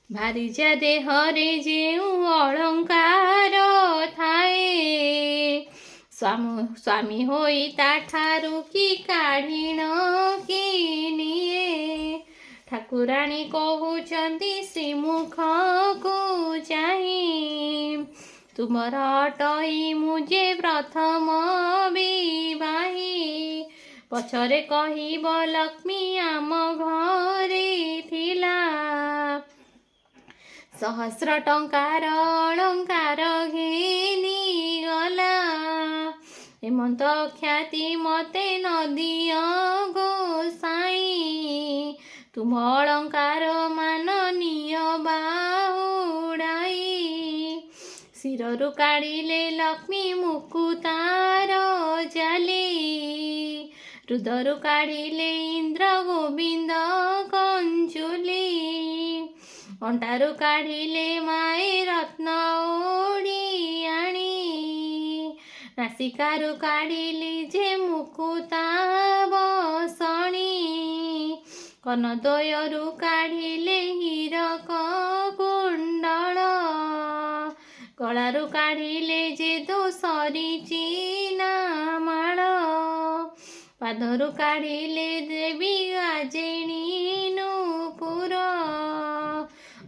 ଭାରିଜା ଦେହରେ ଯେଉଁ ଅଳଙ୍କାର ଥାଏ, ସ୍ୱାମୀ ହୋଇ ତାଠାରୁ କି କାଢ଼ିଣ କି ନିଏ। ଠାକୁରାଣୀ କହୁଛନ୍ତି ଶ୍ରୀମୁଖକୁ ଚାହିଁ, ତୁମର ଅଟଇ ମୁଁ ଯେ ପ୍ରଥମ ବିବାହୀ। ପଛରେ କହିବ ଲକ୍ଷ୍ମୀ ଆମ ଘରେ ଥିଲା, ସହସ୍ର ଟଙ୍କାର ଅଳଙ୍କାର ଘେନି ଗଲା। ହେମନ୍ତ ଖ୍ୟାତି ମତେ ନଦିଅ ଗୋସାଇଁ, ତୁମ ଅଳଙ୍କାର ମାନ ନିଅ ବାହୁଡ଼ାଇ। ଶିରରୁ କାଢ଼ିଲେ ଲକ୍ଷ୍ମୀ ମୁକୁତାର ଜାଲି, ହୃଦରୁ କାଢ଼ିଲେ ଇନ୍ଦ୍ର ଗୋବିନ୍ଦ କଞ୍ଚୁଲି। ଅଣ୍ଟାରୁ କାଢ଼ିଲେ ମାଏ ରତ୍ନ ଓଢ଼ିଆଣି, ନାସିକାରୁ କାଢ଼ିଲି ଯେ ମୁକୁତା ବସଣି। କର୍ଣ୍ଣଦ୍ୱୟରୁ କାଢ଼ିଲେ ହୀରକ କୁଣ୍ଡଳ, ଗଳାରୁ କାଢ଼ିଲେ ଯେ ଦୋଷରି ଚିନା ମାଳ। ପାଦରୁ କାଢ଼ିଲେ ଦେବୀ ଗାଜେଣୀ ନୂପୁର,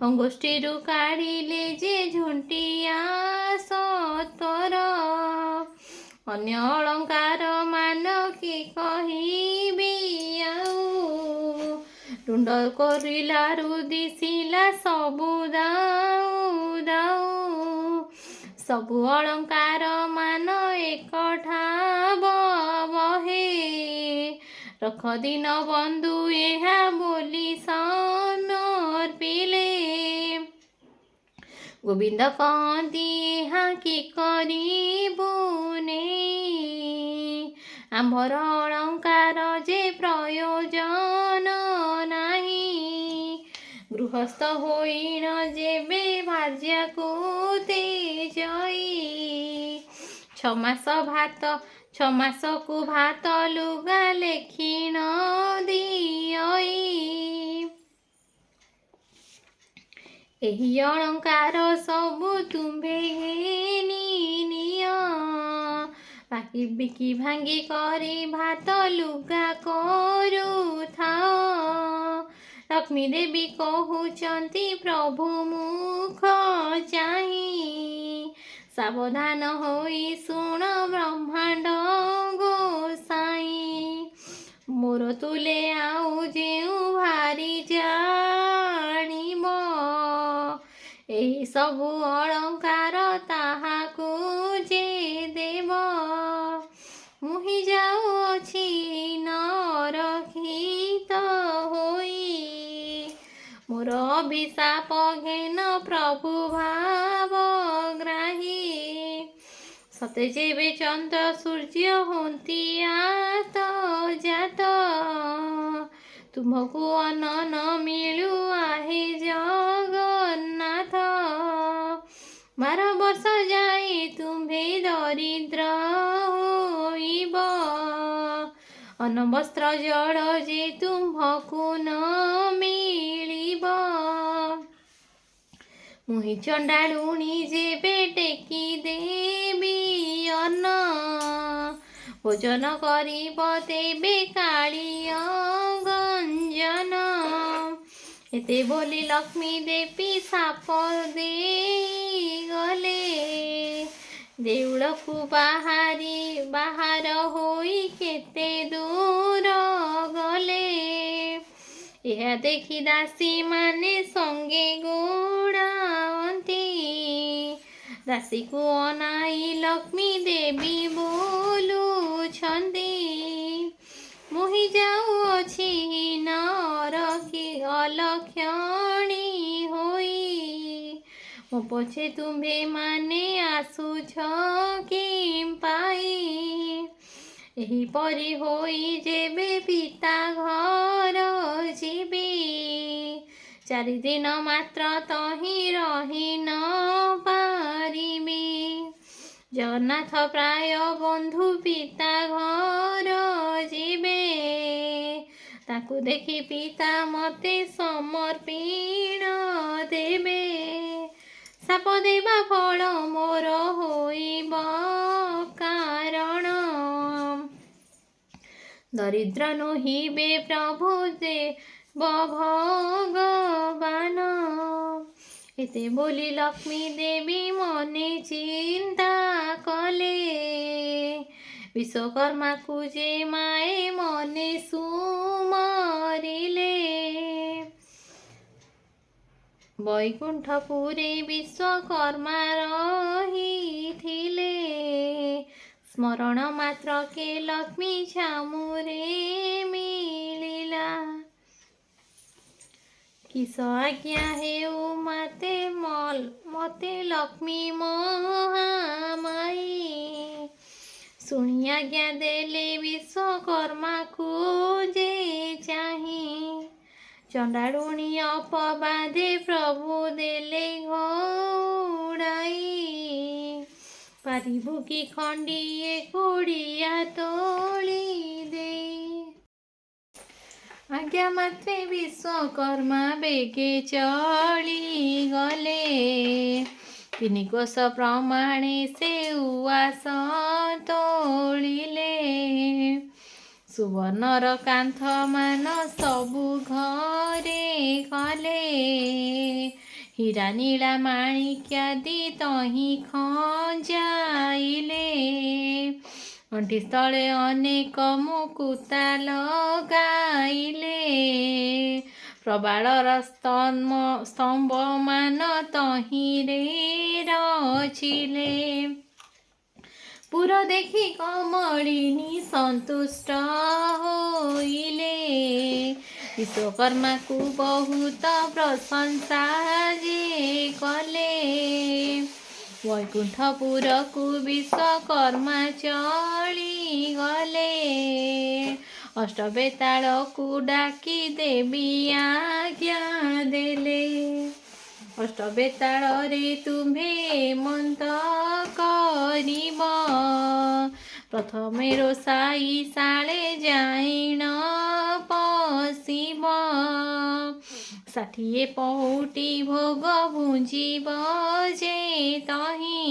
ଅଙ୍ଗୁଷ୍ଠୀରୁ କାଢ଼ିଲେ ଯେ ଝୁଣ୍ଟିଆ ସତ୍ୱର। ଅନ୍ୟ ଅଳଙ୍କାର ମାନ କି କହିବି ଆଉ, ରୁଣ୍ଡ କରିଲାରୁ ଦିଶିଲା ସବୁ ଦାଉ ଦାଉ। ସବୁ ଅଳଙ୍କାର ମାନ ଏକଠା ବହେ, ରଖ ଦିନ ବନ୍ଧୁ ଏହା ବୋଲି ସମର୍ପିଲେ। ଗୋବିନ୍ଦ କହନ୍ତି ଏହା କି କରିବୁ ନେଇ, ଆମ୍ଭର ଅଳଙ୍କାର ଯେ ପ୍ରୟୋଜନ ନାହିଁ। ଗୃହସ୍ଥ ହୋଇଣ ଯେବେ ଭାର୍ଯ୍ୟାକୁ ତେଜଇ, ଛମାସକୁ ଭାତ ଲୁଗା ଲେଖିଣ ଦିଅଇ। ଏହି ଅଳଙ୍କାର ସବୁ ତୁମ୍ଭେ ଘେନି ନିଅ, ବାକି ବିକି ଭାଙ୍ଗି କରି ଭାତ ଲୁଗା କରୁଥାଅ। ଲକ୍ଷ୍ମୀ ଦେବୀ କହୁଛନ୍ତି ପ୍ରଭୁ ମୁଖ ଚାହିଁ, ସାବଧାନ ହୋଇ ଶୁଣ ବ୍ରହ୍ମାଣ୍ଡ ଗୋସାଇଁ। ମୋର ତୁଲେ ଆଉ ଯେଉଁ ଭାରି ଜାଣିବ, ଏହି ସବୁ ଅଳଙ୍କାର ତାହାକୁ ଯେ ଦେବ। ମୁହିଁ ଯାଉଅଛି ନରକ୍ଷିତ ହୋଇ, ମୋର ଅଭିଶାପ ଘେନ ପ୍ରଭୁ ଭାବଗ୍ରାହୀ। ସତେ ଯେବେ ଚନ୍ଦ୍ର ସୂର୍ଯ୍ୟ ହୁଅନ୍ତି ଆତଜାତ, ତୁମକୁ ଅନ୍ନ ନ ମିଳୁ ଆହେ ଜଗନ୍ନାଥ। 12 ବର୍ଷ ଯାଏ ତୁମ୍ଭେ ଦରିଦ୍ର ହୋଇବ, ଅନ୍ନ ବସ୍ତ୍ର ଜଳ ଯେ ତୁମ୍ଭକୁ ନ ମିଳିବ। ମୁହିଁ ଚଣ୍ଡାଳୁଣୀ ଯେବେ ଟେକି ଦେବି ଅନ୍ନ, ଭୋଜନ କରିବ ତେବେ କାଳିଅ ଗଞ୍ଜନ। ଏତେ ବୋଲି ଲକ୍ଷ୍ମୀ ଦେବୀ ସାପ ଦେଇଗଲେ, ଦେଉଳକୁ ବାହାର ହୋଇ କେତେ ଦୂର ଗଲେ। ଏହା ଦେଖି ଦାସୀ ମାନେ ସଙ୍ଗେ ଗୋଡ଼ାନ୍ତି, ଦାସୀକୁ ଅନାଇ ଲକ୍ଷ୍ମୀ ଦେବୀ ବୋଲୁଛନ୍ତି, ମୁହିଁ ଯାଉଅଛି ଅଲକ୍ଷଣୀ ହୋଇ। ମୋ ପଛେ ତୁମ୍ଭେ ମାନେ ଆସୁଛ କି ପାଇ। ଏହିପରି ହୋଇ ଯେବେ ପିତା ଘର ଯିବି, 4 ଦିନ ମାତ୍ର ତହିଁ ରହି ନ ପାରିବି। ଜଗନ୍ନାଥ ପ୍ରାୟ ବନ୍ଧୁ ପିତା ଘର ଯିବେ, ତାକୁ ଦେଖି ପିତା ମତେ ସମର୍ପିଣ ଦେବେ। ଶ୍ରାପ ଦେବା ଫଳ ମୋର ହୋଇବ କାରଣ। ଦରିଦ୍ର ନୋହିବେ ପ୍ରଭୁ ଦେବ ଭଗବାନ। ଏତେ ବୋଲି ଲକ୍ଷ୍ମୀ ଦେବୀ ମନେ ଚିନ୍ତା କଲେ। ବିଶ୍ୱକର୍ମାକୁ ଯେ ମାଏ ମନେ ସୁମରିଲେ। ବୈକୁଣ୍ଠପୁରେ ବିଶ୍ୱକର୍ମା ରହିଥିଲେ। ସ୍ମରଣ ମାତ୍ରକେ ଲକ୍ଷ୍ମୀ ଛାମୁରେ ମିଳିଲା। କିସ ଆଜ୍ଞା ହେଉ ମତେ ଲକ୍ଷ୍ମୀ ମହାମାଇ। ଶୁଣି ଆଜ୍ଞା ଦେଲେ ବିଶ୍ୱକର୍ମାକୁ ଯେ ଚାହିଁ। ଚଣ୍ଡାଳୁଣୀ ଅପବାଦେ ପ୍ରଭୁ ଦେଲେ ଘୋଡ଼ାଇ। ପାରିବୁ କି ଖଣ୍ଡିଏ କୋଡ଼ିଆ ତୋଳି ଦେଇ। ଆଜ୍ଞା ମାତ୍ରେ ବିଶ୍ୱକର୍ମା ବେଗେ ଚଳିଗଲେ। 3 କୋଶ ପ୍ରମାଣେ ସେ ଉଆସ ତୋଳିଲେ। ସୁବର୍ଣ୍ଣର କାନ୍ଥମାନ ସବୁ ଘରେ କଲେ। ହୀରା ନୀଳା ମାଣିକ୍ୟାଦି ତହିଁ ଖଞ୍ଜାଇଲେ। ଅଣ୍ଟିସ୍ଥଳେ ଅନେକ ମୁକୁତା ଲଗାଇଲେ। ପ୍ରବାଳର ସ୍ତମ୍ଭମାନ ତହିଁରେ ରଚିଲେ। ପୁର ଦେଖି କମଳିନୀ ସନ୍ତୁଷ୍ଟ ହୋଇଲେ। ବିଶ୍ୱକର୍ମାକୁ ବହୁତ ପ୍ରଶଂସା ଯେ କଲେ। ବୈକୁଣ୍ଠପୁରକୁ ବିଶ୍ୱକର୍ମା ଚଳିଗଲେ। ଅଷ୍ଟବେତାଳକୁ ଡାକି ଦେବୀ ଆଜ୍ଞା ଦେଲେ। ଅଷ୍ଟବେତାଳରେ ତୁମ୍ଭେ ମନ୍ତ କରିବ। ପ୍ରଥମେ ରୋଷାଇ ଶାଳେ ଯାଇ ପଶିବ। 60 ପହୁଟି ଭୋଗ ଭୁଞ୍ଜିବ ଯେ ତହିଁ।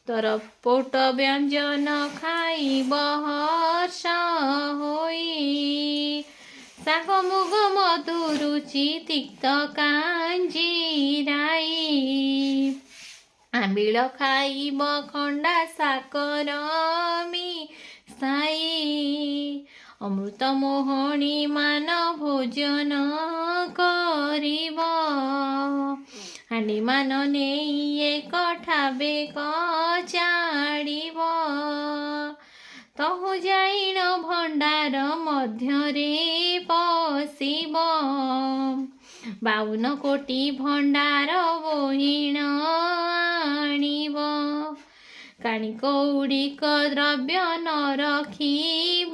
ତରପୋଟ ବ୍ୟଞ୍ଜନ ଖାଇବ ହର୍ଷ ହୋଇ। ଶାଗ ମୁଗ ମଧୁ ରୁଚି ତିକ୍ତ କାଞ୍ଜିରାଇ। ଆମ୍ବିଳ ଖାଇବ ଖଣ୍ଡା ସାକର ମିଶାଇ। ଅମୃତ ମୋହଣୀ ମାନ ଭୋଜନ କରିବ। ହାଣ୍ଡିମାନ ନେଇ ଏକ ଠାବେ କଚାଡ଼ିବ। ତହୁଁ ଯାଇଣ ଭଣ୍ଡାର ମଧ୍ୟରେ ପଶିବ। 52 କୋଟି ଭଣ୍ଡାର ବୋହିଣ ଆଣିବ। କାଣି କଉଡ଼ିକ ଦ୍ରବ୍ୟ ନ ରଖିବ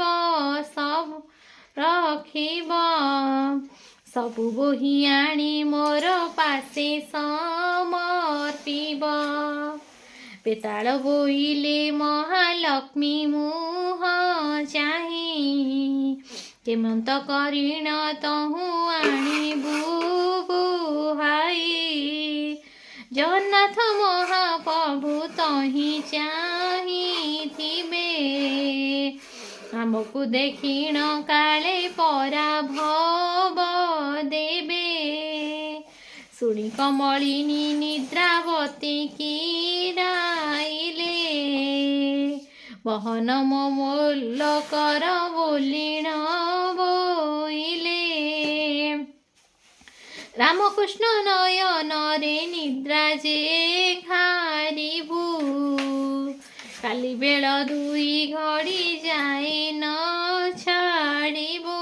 ସବୁ ରଖିବ। ସବୁ ବୋହି ଆଣି ମୋର ପାଶେ ସମର୍ପିବ। ବେତାଳ ବୋଇଲେ ମହାଲକ୍ଷ୍ମୀ ମୁହଁ ଚାହିଁ। କେମନ୍ତ କରିଣ ତହୁଁ ଆଣିବୁ ବୁହାଇ। ଜଗନ୍ନାଥ ମହାପ୍ରଭୁ ତହିଁ ଚାହିଁଥିବେ। ଆମକୁ ଦେଖିଣ କାଳେ ପରାଭବ ଦେବେ। ଶୁଣି କମଳିନୀ ନିଦ୍ରାବତୀ କିରାଇଲେ। ବହନ ମୋଲ କର ବୋଲିଣ ବୋଇଲେ। ରାମକୃଷ୍ଣ ନୟନରେ ନିଦ୍ରା ଯେ ଖାରିବୁ। କାଲି ବେଳ 2 ଘଡ଼ି ଯାଏ ନ ଛାଡ଼ିବୁ।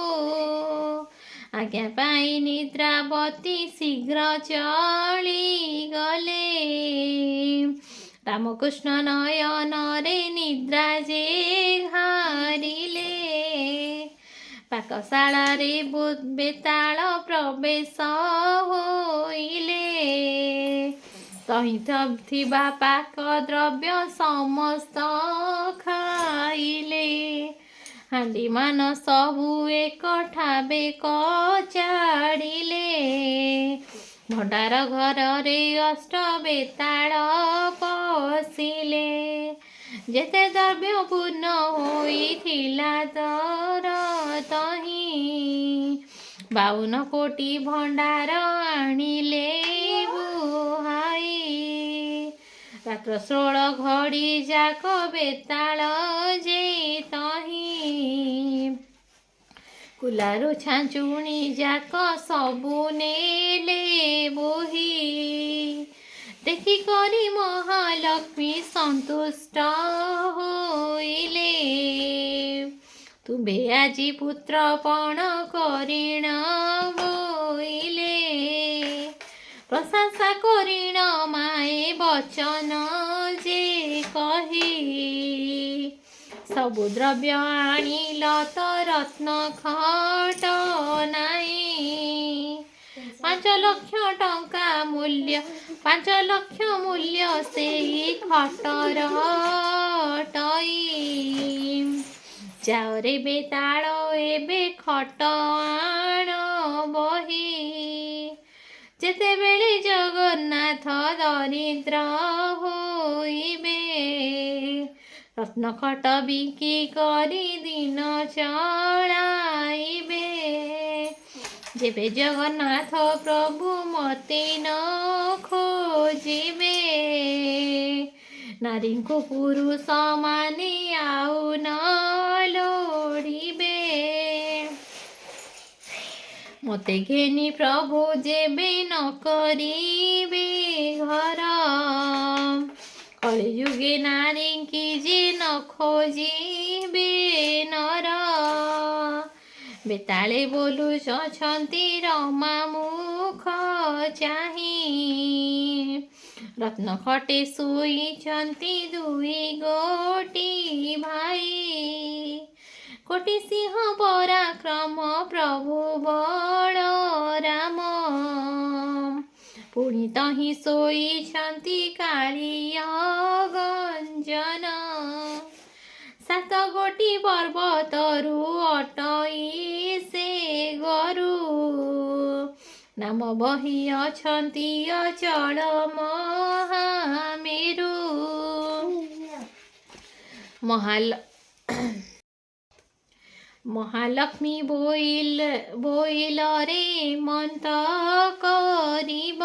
ଆଜ୍ଞା ପାଇ ନିଦ୍ରାବତୀ ଶୀଘ୍ର ଚଳିଗଲେ। ରାମକୃଷ୍ଣ ନୟନରେ ନିଦ୍ରା ଯେ ଘାରିଲେ। ପାକଶାଳାରେ ବେତାଳ ପ୍ରବେଶ ହୋଇଲେ। ତହିଁ ଥିବା ପାକ ଦ୍ରବ୍ୟ ସମସ୍ତ ଖାଇଲେ। ହାଣ୍ଡିମାନ ସବୁ ଏକ ଠାବେ କଚାଡ଼ିଲେ। ଭଣ୍ଡାର ଘରରେ ଅଷ୍ଟ ବେତାଳ ପଶିଲେ, ଯେତେ ଦ୍ରବ୍ୟ ପୂର୍ଣ୍ଣ ହୋଇଥିଲା ତର ତହିଁ, 52 କୋଟି ଭଣ୍ଡାର ଆଣିଲେ ବୁହାଇ। ରାତ୍ର 16 ଘଡ଼ି ଯାକ ବେତାଳ ଯେ ତହିଁ, କୁଲାରୁ ଛାଞ୍ଚୁଣି ଯାକ ସବୁ ନେଲେ ବୋହି। ଦେଖି କରି ମହାଲକ୍ଷ୍ମୀ ସନ୍ତୁଷ୍ଟ ହୋଇଲେ, ତୁମ୍ଭେ ଆଜି ପୁତ୍ର ପଣ କରିଣ ବୋଇଲେ। ପ୍ରଶଂସା କରିଣ ମାଏ ବଚନ ଯେ କହି, ସବୁ ଦ୍ରବ୍ୟ ଆଣିଲ ତ ରତ୍ନ ଖଟ ନାହିଁ। 5 ଲକ୍ଷ ଟଙ୍କା ମୂଲ୍ୟ, 5 ଲକ୍ଷ ମୂଲ୍ୟ ସେଇ ଖଟର ଟଇ। ଯାଅ ରେ ବେତାଳ ଏବେ ଖଟ ଆଣ ବହି। ଯେତେବେଳେ ଜଗନ୍ନାଥ ଦରିଦ୍ର ହୋଇବେ, ରତ୍ନ ଖଟ ବିକି କରି ଦିନ ଚଳାଇବେ। ଯେବେ ଜଗନ୍ନାଥ ପ୍ରଭୁ ମତେ ନ ଖୋଜିବେ, ନାରୀଙ୍କୁ ପୁରୁଷ ମାନେ ଆଉ ନ ଲୋଡ଼ିବେ। ମତେ ଘେନି ପ୍ରଭୁ ଯେବେ ନ କରିବେ ଘର, କଳିଯୁଗେ ନାରୀଙ୍କି ଯେ ନ ଖୋଜିବେ ନର। ବେତାଳେ ବୋଲୁଛନ୍ତି ରମା ମୁଖ ଚାହିଁ, ରତ୍ନ ଖଟେ ଶୋଇଛନ୍ତି 2 ଗୋଟି ଭାଇ। କୋଟି ସିଂହ ପରାକ୍ରମ ପ୍ରଭୁ ବଳରାମ, ପୁଣି ତହିଁ ଶୋଇଛନ୍ତି କାଳିୟ ଗଞ୍ଜନ। 7 ଗୋଟି ପର୍ବତରୁ ଅଟଇ ସେ ଗରୁ, ନାମ ବହି ଅଛନ୍ତି ଅଚଳ ମହାମେରୁ। ମହାଲକ୍ଷ୍ମୀ ବୋଇଲରେ ମନ୍ତ କରିବ,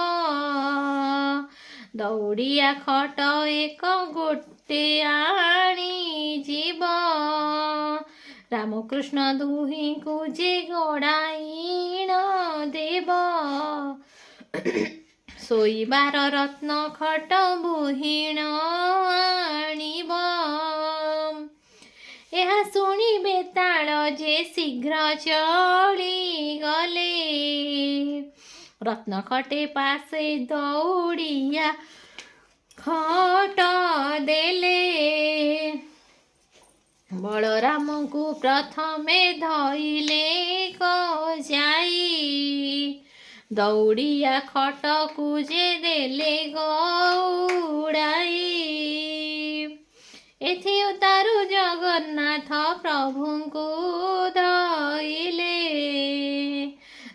ଦୌଡ଼ିଆ ଖଟ 1 ଗୋଟେ ଆଣିଯିବ। ରାମକୃଷ୍ଣ ଦୁହିଁଙ୍କୁ ଯେ ଗଡ଼ାଇଣ ଦେବ, ଶୋଇବାର ରତ୍ନ ଖଟ ବୁହିଣ ଆଣିବ। ଏହା ଶୁଣି ବେତାଳ ଯେ ଶୀଘ୍ର ଚଳିଗଲେ, ରତ୍ନ ଖଟେ ପାଶେ ଦୌଡ଼ିଆ ଖଟ ଦେଲେ। ବଳରାମଙ୍କୁ ପ୍ରଥମେ ଧଇଲେ କଯାଇ, ଦୌଡ଼ିଆ ଖଟକୁ ଯେ ଦେଲେ ଗଉଡ଼ାଇ। ଏଥି ଉତ୍ତାରୁ ଜଗନ୍ନାଥ ପ୍ରଭୁଙ୍କୁ ଧଇଲେ,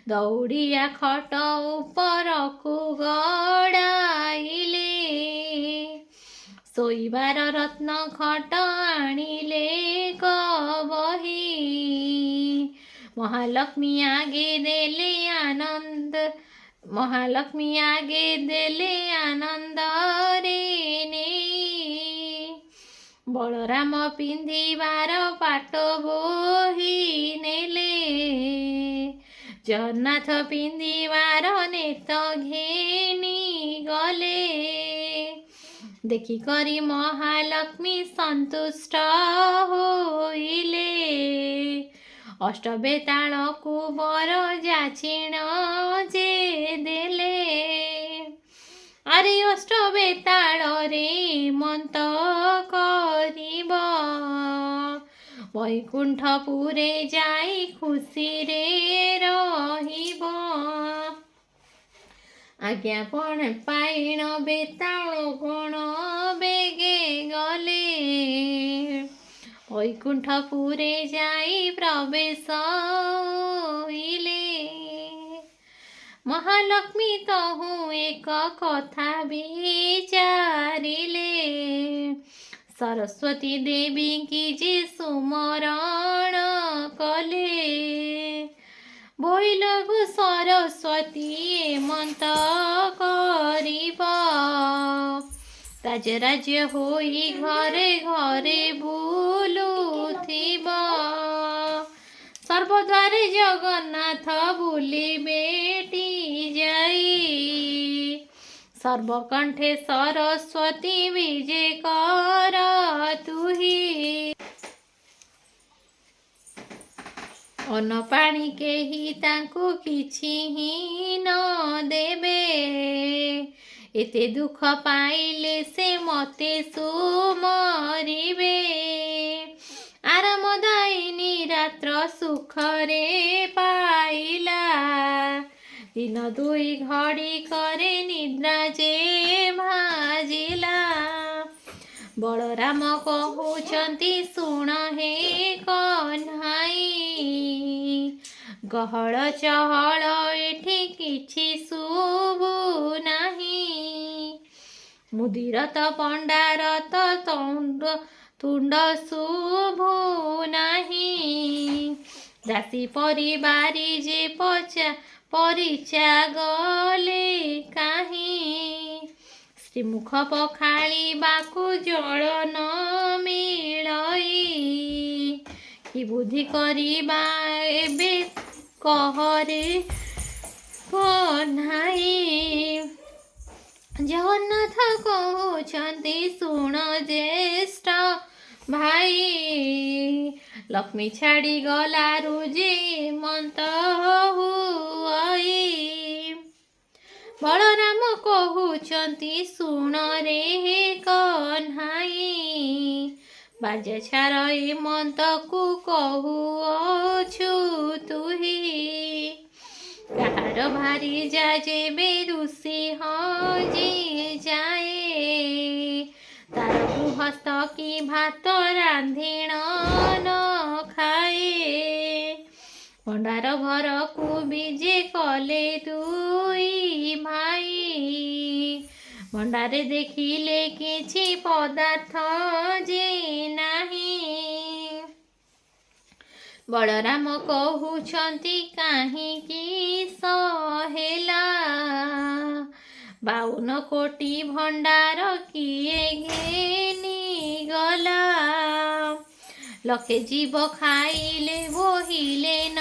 ଦୌଡ଼ିଆ ଖଟ ଉପରକୁ ଗଡ଼ାଇଲେ। ଶୋଇବାର ରତ୍ନ ଖଟ ଆଣିଲେ କବହି, ମହାଲକ୍ଷ୍ମୀ ଆଗେ ଦେଲେ ଆନନ୍ଦରେ ନେଇ। ବଳରାମ ପିନ୍ଧିବାର ପାଟ ବୋହି ନେଲେ, ଜଗନ୍ନାଥ ପିନ୍ଧିବାର ନେତ ଘେନି ଗଲେ। ଦେଖି କରି ମହାଲକ୍ଷ୍ମୀ ସନ୍ତୁଷ୍ଟ ହୋଇଲେ, ଅଷ୍ଟବେତାଳକୁ ବର ଯାଚିଣ ଯେ ଦେଲେ। ଆରେ ଅଷ୍ଟବେତାଳରେ ମନ୍ତ କରିବ, ବୈକୁଣ୍ଠପୁରେ ଯାଇ ଖୁସିରେ ରହିବ। ଆଜ୍ଞା ପାଇଣ ବେତାଳ ଗଣ ବେଗେ ଗଲେ, ବୈକୁଣ୍ଠପୁରେ ଯାଇ ପ୍ରବେଶ ହୋଇଲେ। ମହାଲକ୍ଷ୍ମୀ ତହୁଁ ଏକ କଥା ବିଚାରିଲେ। ସରସ୍ୱତୀ ଦେବୀ କି ଯେ ସୁମରଣ କଲେ। ବୋଇଲକୁ ସରସ୍ୱତୀ ଏମନ୍ତ କରିବ। ରାଜରାଜ୍ୟ ହୋଇ ଘରେ ଘରେ ବୁଲୁଥିବ। ସର୍ବଦ୍ୱାରେ ଜଗନ୍ନାଥ ବୁଲିବେଟି ଯାଇ। ସର୍ବକଣ୍ଠେ ସରସ୍ୱତୀ ବିଜେ କର ତୁହି। ଅନ୍ନ ପାଣି କେହି ତାଙ୍କୁ କିଛି ହିଁ ନ ଦେବେ। ଏତେ ଦୁଃଖ ପାଇଲେ ସେ ମତେ ସୁମରିବେ। ଆରାମଦାୟିନୀ ରାତ୍ର ସୁଖରେ ପାଇଲା। ଦିନ ଦୁଇ ଘଡ଼ି କରି ନିଦ୍ରା ଯେ ଭାଜିଲା। ବଳରାମ କହୁଛନ୍ତି ଶୁଣ ହେ କହ୍ନାଇ। ଗହଳ ଚହଳ ଏଠି କିଛି ଶୁଭୁ ନାହିଁ। ମୁଦିରତ ପଣ୍ଡାରତ ତୁଣ୍ଡ ଶୁଭୁ ନାହିଁ। ଦାସୀ ପରିବାରୀ ଯେ ପରିଚା ଗଲେ କାହିଁ। ଶ୍ରୀମୁଖ ପଖାଳିବାକୁ ଜଳ ନ ମିଳଇ। କି ବୁଦ୍ଧି କରିବା ଏବେ କହରେ କହ୍ନାଇ। ଜଗନ୍ନାଥ କହୁଛନ୍ତି ଶୁଣ ଜ୍ୟେଷ୍ଠ ଭାଇ। ଲକ୍ଷ୍ମୀ ଛାଡ଼ି ଗଲାରୁ ଯେ ମନ୍ତ ହୁଅଇ। ବଳରାମ କହୁଛନ୍ତି ଶୁଣ ରେ କହ୍ନାଇ। ବାଜା ଛାର ଏମନ୍ତକୁ କହୁଅଛୁ ତୁହି। କାହାର ଭାରି ଯା ଯେବେ ଋଷି ହଜି ଯାଏ। ତାର ଗୃହସ୍ଥ କି ଭାତ ରାନ୍ଧିଣ ନ ଖାଏ। ଭଣ୍ଡାର ଘରକୁ ବିଜେ କଲେ ଦୁଇ ଭାଇ। ଭଣ୍ଡାରେ ଦେଖିଲେ କିଛି ପଦାର୍ଥ ଯେ ନାହିଁ। ବଳରାମ କହୁଛନ୍ତି କାହିଁକି ସହେଲା। 52 କୋଟି ଭଣ୍ଡାର କିଏ ଘେନିଗଲା। ଲକ୍ଷେ ଜୀବ ଖାଇଲେ ବୋହିଲେ ନ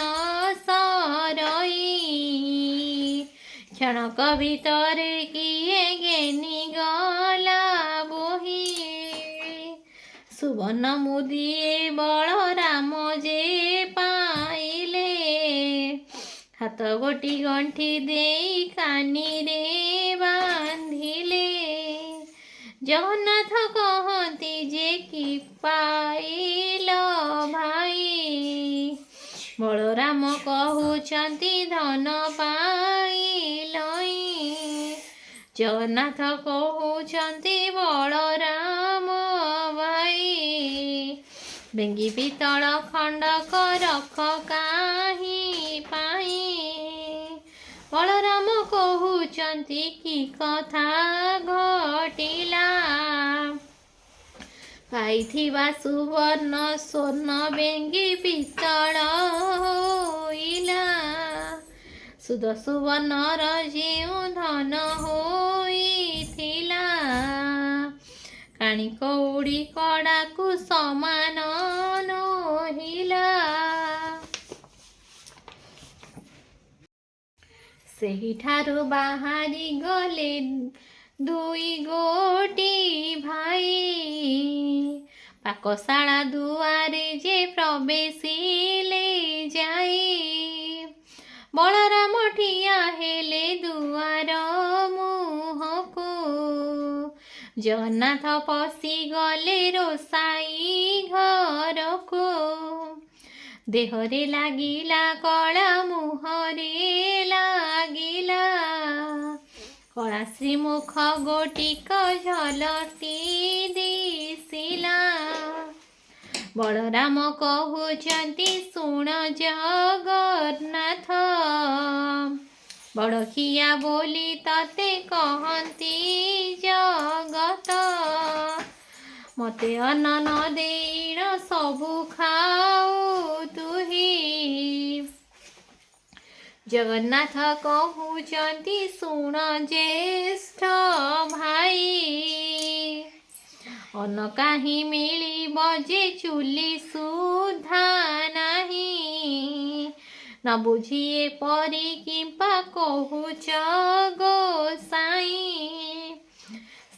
ସରଇ। କ୍ଷଣକ ଭିତରେ କିଏ ଘେନିଗଲା ବୋହି। ସୁବର୍ଣ୍ଣ ମୁଦିଏ ବଳରାମ ଯେ ପାଇଲେ। ହାତ ଗୋଟି ଗଣ୍ଠି ଦେଇ କାନିରେ ବାନ୍ଧିଲେ। ଜଗନ୍ନାଥ କହନ୍ତି ଯେ କି ପାଇଲ ଭାଇ। ବଳରାମ କହୁଛନ୍ତି ଧନ ପାଇଲଇ। ଜଗନ୍ନାଥ କହୁଛନ୍ତି ବଳରାମ ଭାଇ। ବେଙ୍ଗି ପିତଳ ଖଣ୍ଡକ ରଖ କାହିଁ ପାଇଁ। ବଳରାମ କହୁଛନ୍ତି କି କଥା ଘଟିଲା। ପାଇଥିବା ସୁବର୍ଣ୍ଣ ସ୍ୱର୍ଣ୍ଣ ବେଙ୍ଗି ପିତଳ ହୋଇଲା। ସୁଧ ସୁବର୍ଣ୍ଣର ଯେଉଁ ଧନ ହୋଇଥିଲା। କାଣି କଉଡ଼ି କଡ଼ାକୁ ସମାନ ନୋହିଲା। ସେହିଠାରୁ ବାହାରି ଗଲେ ଦୁଇ ଗୋଟି ଭାଇ। ପାକଶାଳା ଦୁଆରେ ଯେ ପ୍ରବେଶିଲେ ଯାଇ। ବଳରାମ ଠିଆ ହେଲେ ଦୁଆର ମୁହଁକୁ। ଜଗନ୍ନାଥ ପଶିଗଲେ ରୋଷାଇ ଘରକୁ। ଦେହରେ ଲାଗିଲା କଳା ମୁହଁରେ ଲାଗିଲା। କଳା ଶ୍ରୀମୁଖ ଗୋଟିକ ଝଲସି ଦିଶିଲା। ବଳରାମ କହୁଛନ୍ତି ଶୁଣ ଜଗନ୍ନାଥ। ବଡ଼ଖିଆ ବୋଲି ତତେ କହନ୍ତି ଜଗତ। ମତେ ଅନ୍ନ ନ ଦେଇଣ ସବୁ ଖାଉ ତୁହି। ଜଗନ୍ନାଥ କହୁଛନ୍ତି ଶୁଣ ଜ୍ୟେଷ୍ଠ ଭାଇ। ଅନ୍ନ କାହିଁ ମିଳିବ ଯେ ଚୁଲି ସୁଦ୍ଧା ନାହିଁ। ନ ବୁଝି ଏପରି କିମ୍ପା କହୁଛ ଗୋସାଇଁ।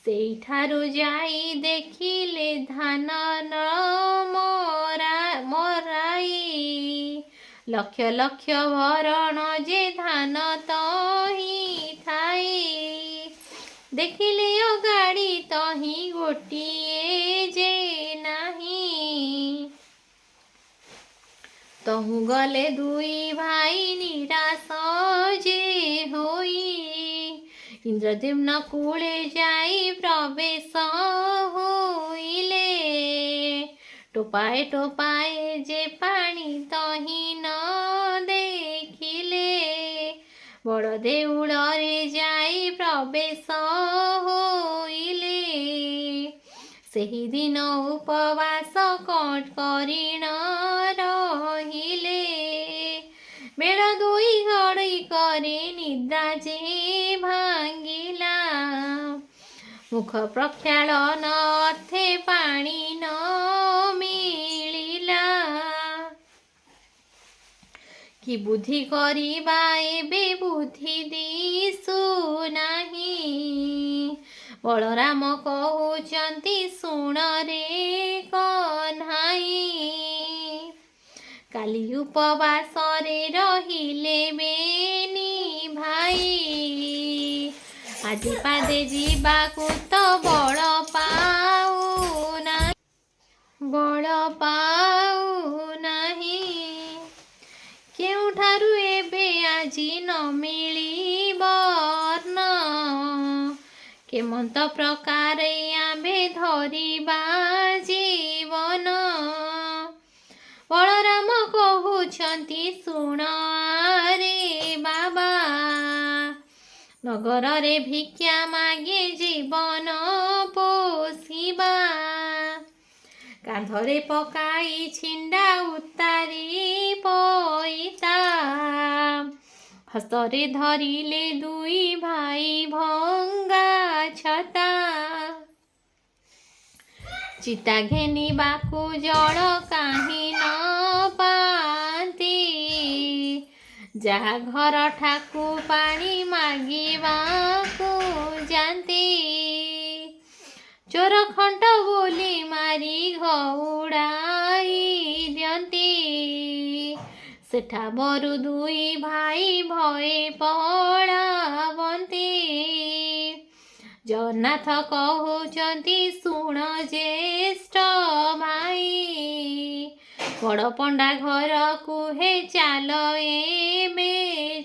ସେଇଠାରୁ ଯାଇ ଦେଖିଲେ ଧାନ ମରାଇ। ଲକ୍ଷ ଲକ୍ଷ ଭରଣ ଯେ ଧାନ ତହିଁ ଥାଇ। ଦେଖିଲେ ଅଗାଡ଼ି ତହିଁ ଗୋଟିଏ ଯେ ନାହିଁ। ତହୁଁ ଗଲେ ଦୁଇ ଭାଇ ନିରାଶ ଯେ ହୋଇ। ଇନ୍ଦ୍ରଦ୍ୟୁମ୍ନ କୂଳେ ଯାଇ ପ୍ରବେଶ ହୋଇଲେ। ଟୋପାଏ ଟୋପାଏ ଯେ ପାଣି ତହିଁ ନ ଦେଖିଲେ। ବଡ଼ ଦେଉଳରେ ଯାଇ ପ୍ରବେଶ ହୋଇଲେ। ସେହିଦିନ ଉପବାସ କରିଣ ରହିଲେ। ବେଳ ଦୁଇ ଘଡ଼ି କରି ନିଦ୍ରା ଯେ ଭାଙ୍ଗିଲା। ମୁଖ ପ୍ରକ୍ଷାଳନ ଅର୍ଥେ ପାଣି ନ ମିଳିଲା। କି ବୁଦ୍ଧି କରିବା ଏବେ ବୁଦ୍ଧି ଦିଶୁ ନାହିଁ। ବଳରାମ କହୁଛନ୍ତି ଶୁଣ ରେ କହ୍ନାଇ। କାଲି ଉପବାସରେ ରହିଲେ ବେନି ଭାଇ। ଆଜି ପାଦେ ଯିବାକୁ ତ ବଳ ପାଉନାହିଁ। କେଉଁଠାରୁ ଏବେ ଆଜି ନ ମିଳିବ ଅନ୍ନ। କେମନ୍ତ ପ୍ରକାରେ ଆମ୍ଭେ ଧରିବା ଜୀବନ। ବଳରାମ କହୁଛନ୍ତି ଶୁଣ ଆରେ ବାବା। ନଗରରେ ଭିକ୍ଷା ମାଗେ ଜୀବନ ପୋଷିବା। କାନ୍ଧରେ ପକାଇ ଛିଣ୍ଡା ଉତ୍ତାରି ପଇତା। ହସ୍ତରେ ଧରିଲେ ଦୁଇ ଭାଇ ଭଙ୍ଗା ଛତା। ଚିତା ଘେନିବାକୁ ଜଳ କାହିଁ ନ ପାଆନ୍ତି। ଯାହା ଘର ଠାକୁ ପାଣି ମାଗିବାକୁ ଯାନ୍ତି। ଚୋର ଖଣ୍ଟ ବୋଲି ମାରି ଘଉଡ଼ାଇ ଦିଅନ୍ତି। ସେଠା ବରୁ ଦୁଇ ଭାଇ ଭୟେ ପଳାବନ୍ତି। ଜଗନ୍ନାଥ କହୁଛନ୍ତି ଶୁଣ ଜ୍ୟେଷ୍ଠ ଭାଇ। ବଡ଼ ପଣ୍ଡା ଘରକୁ ହେ ଚାଲ ଏବେ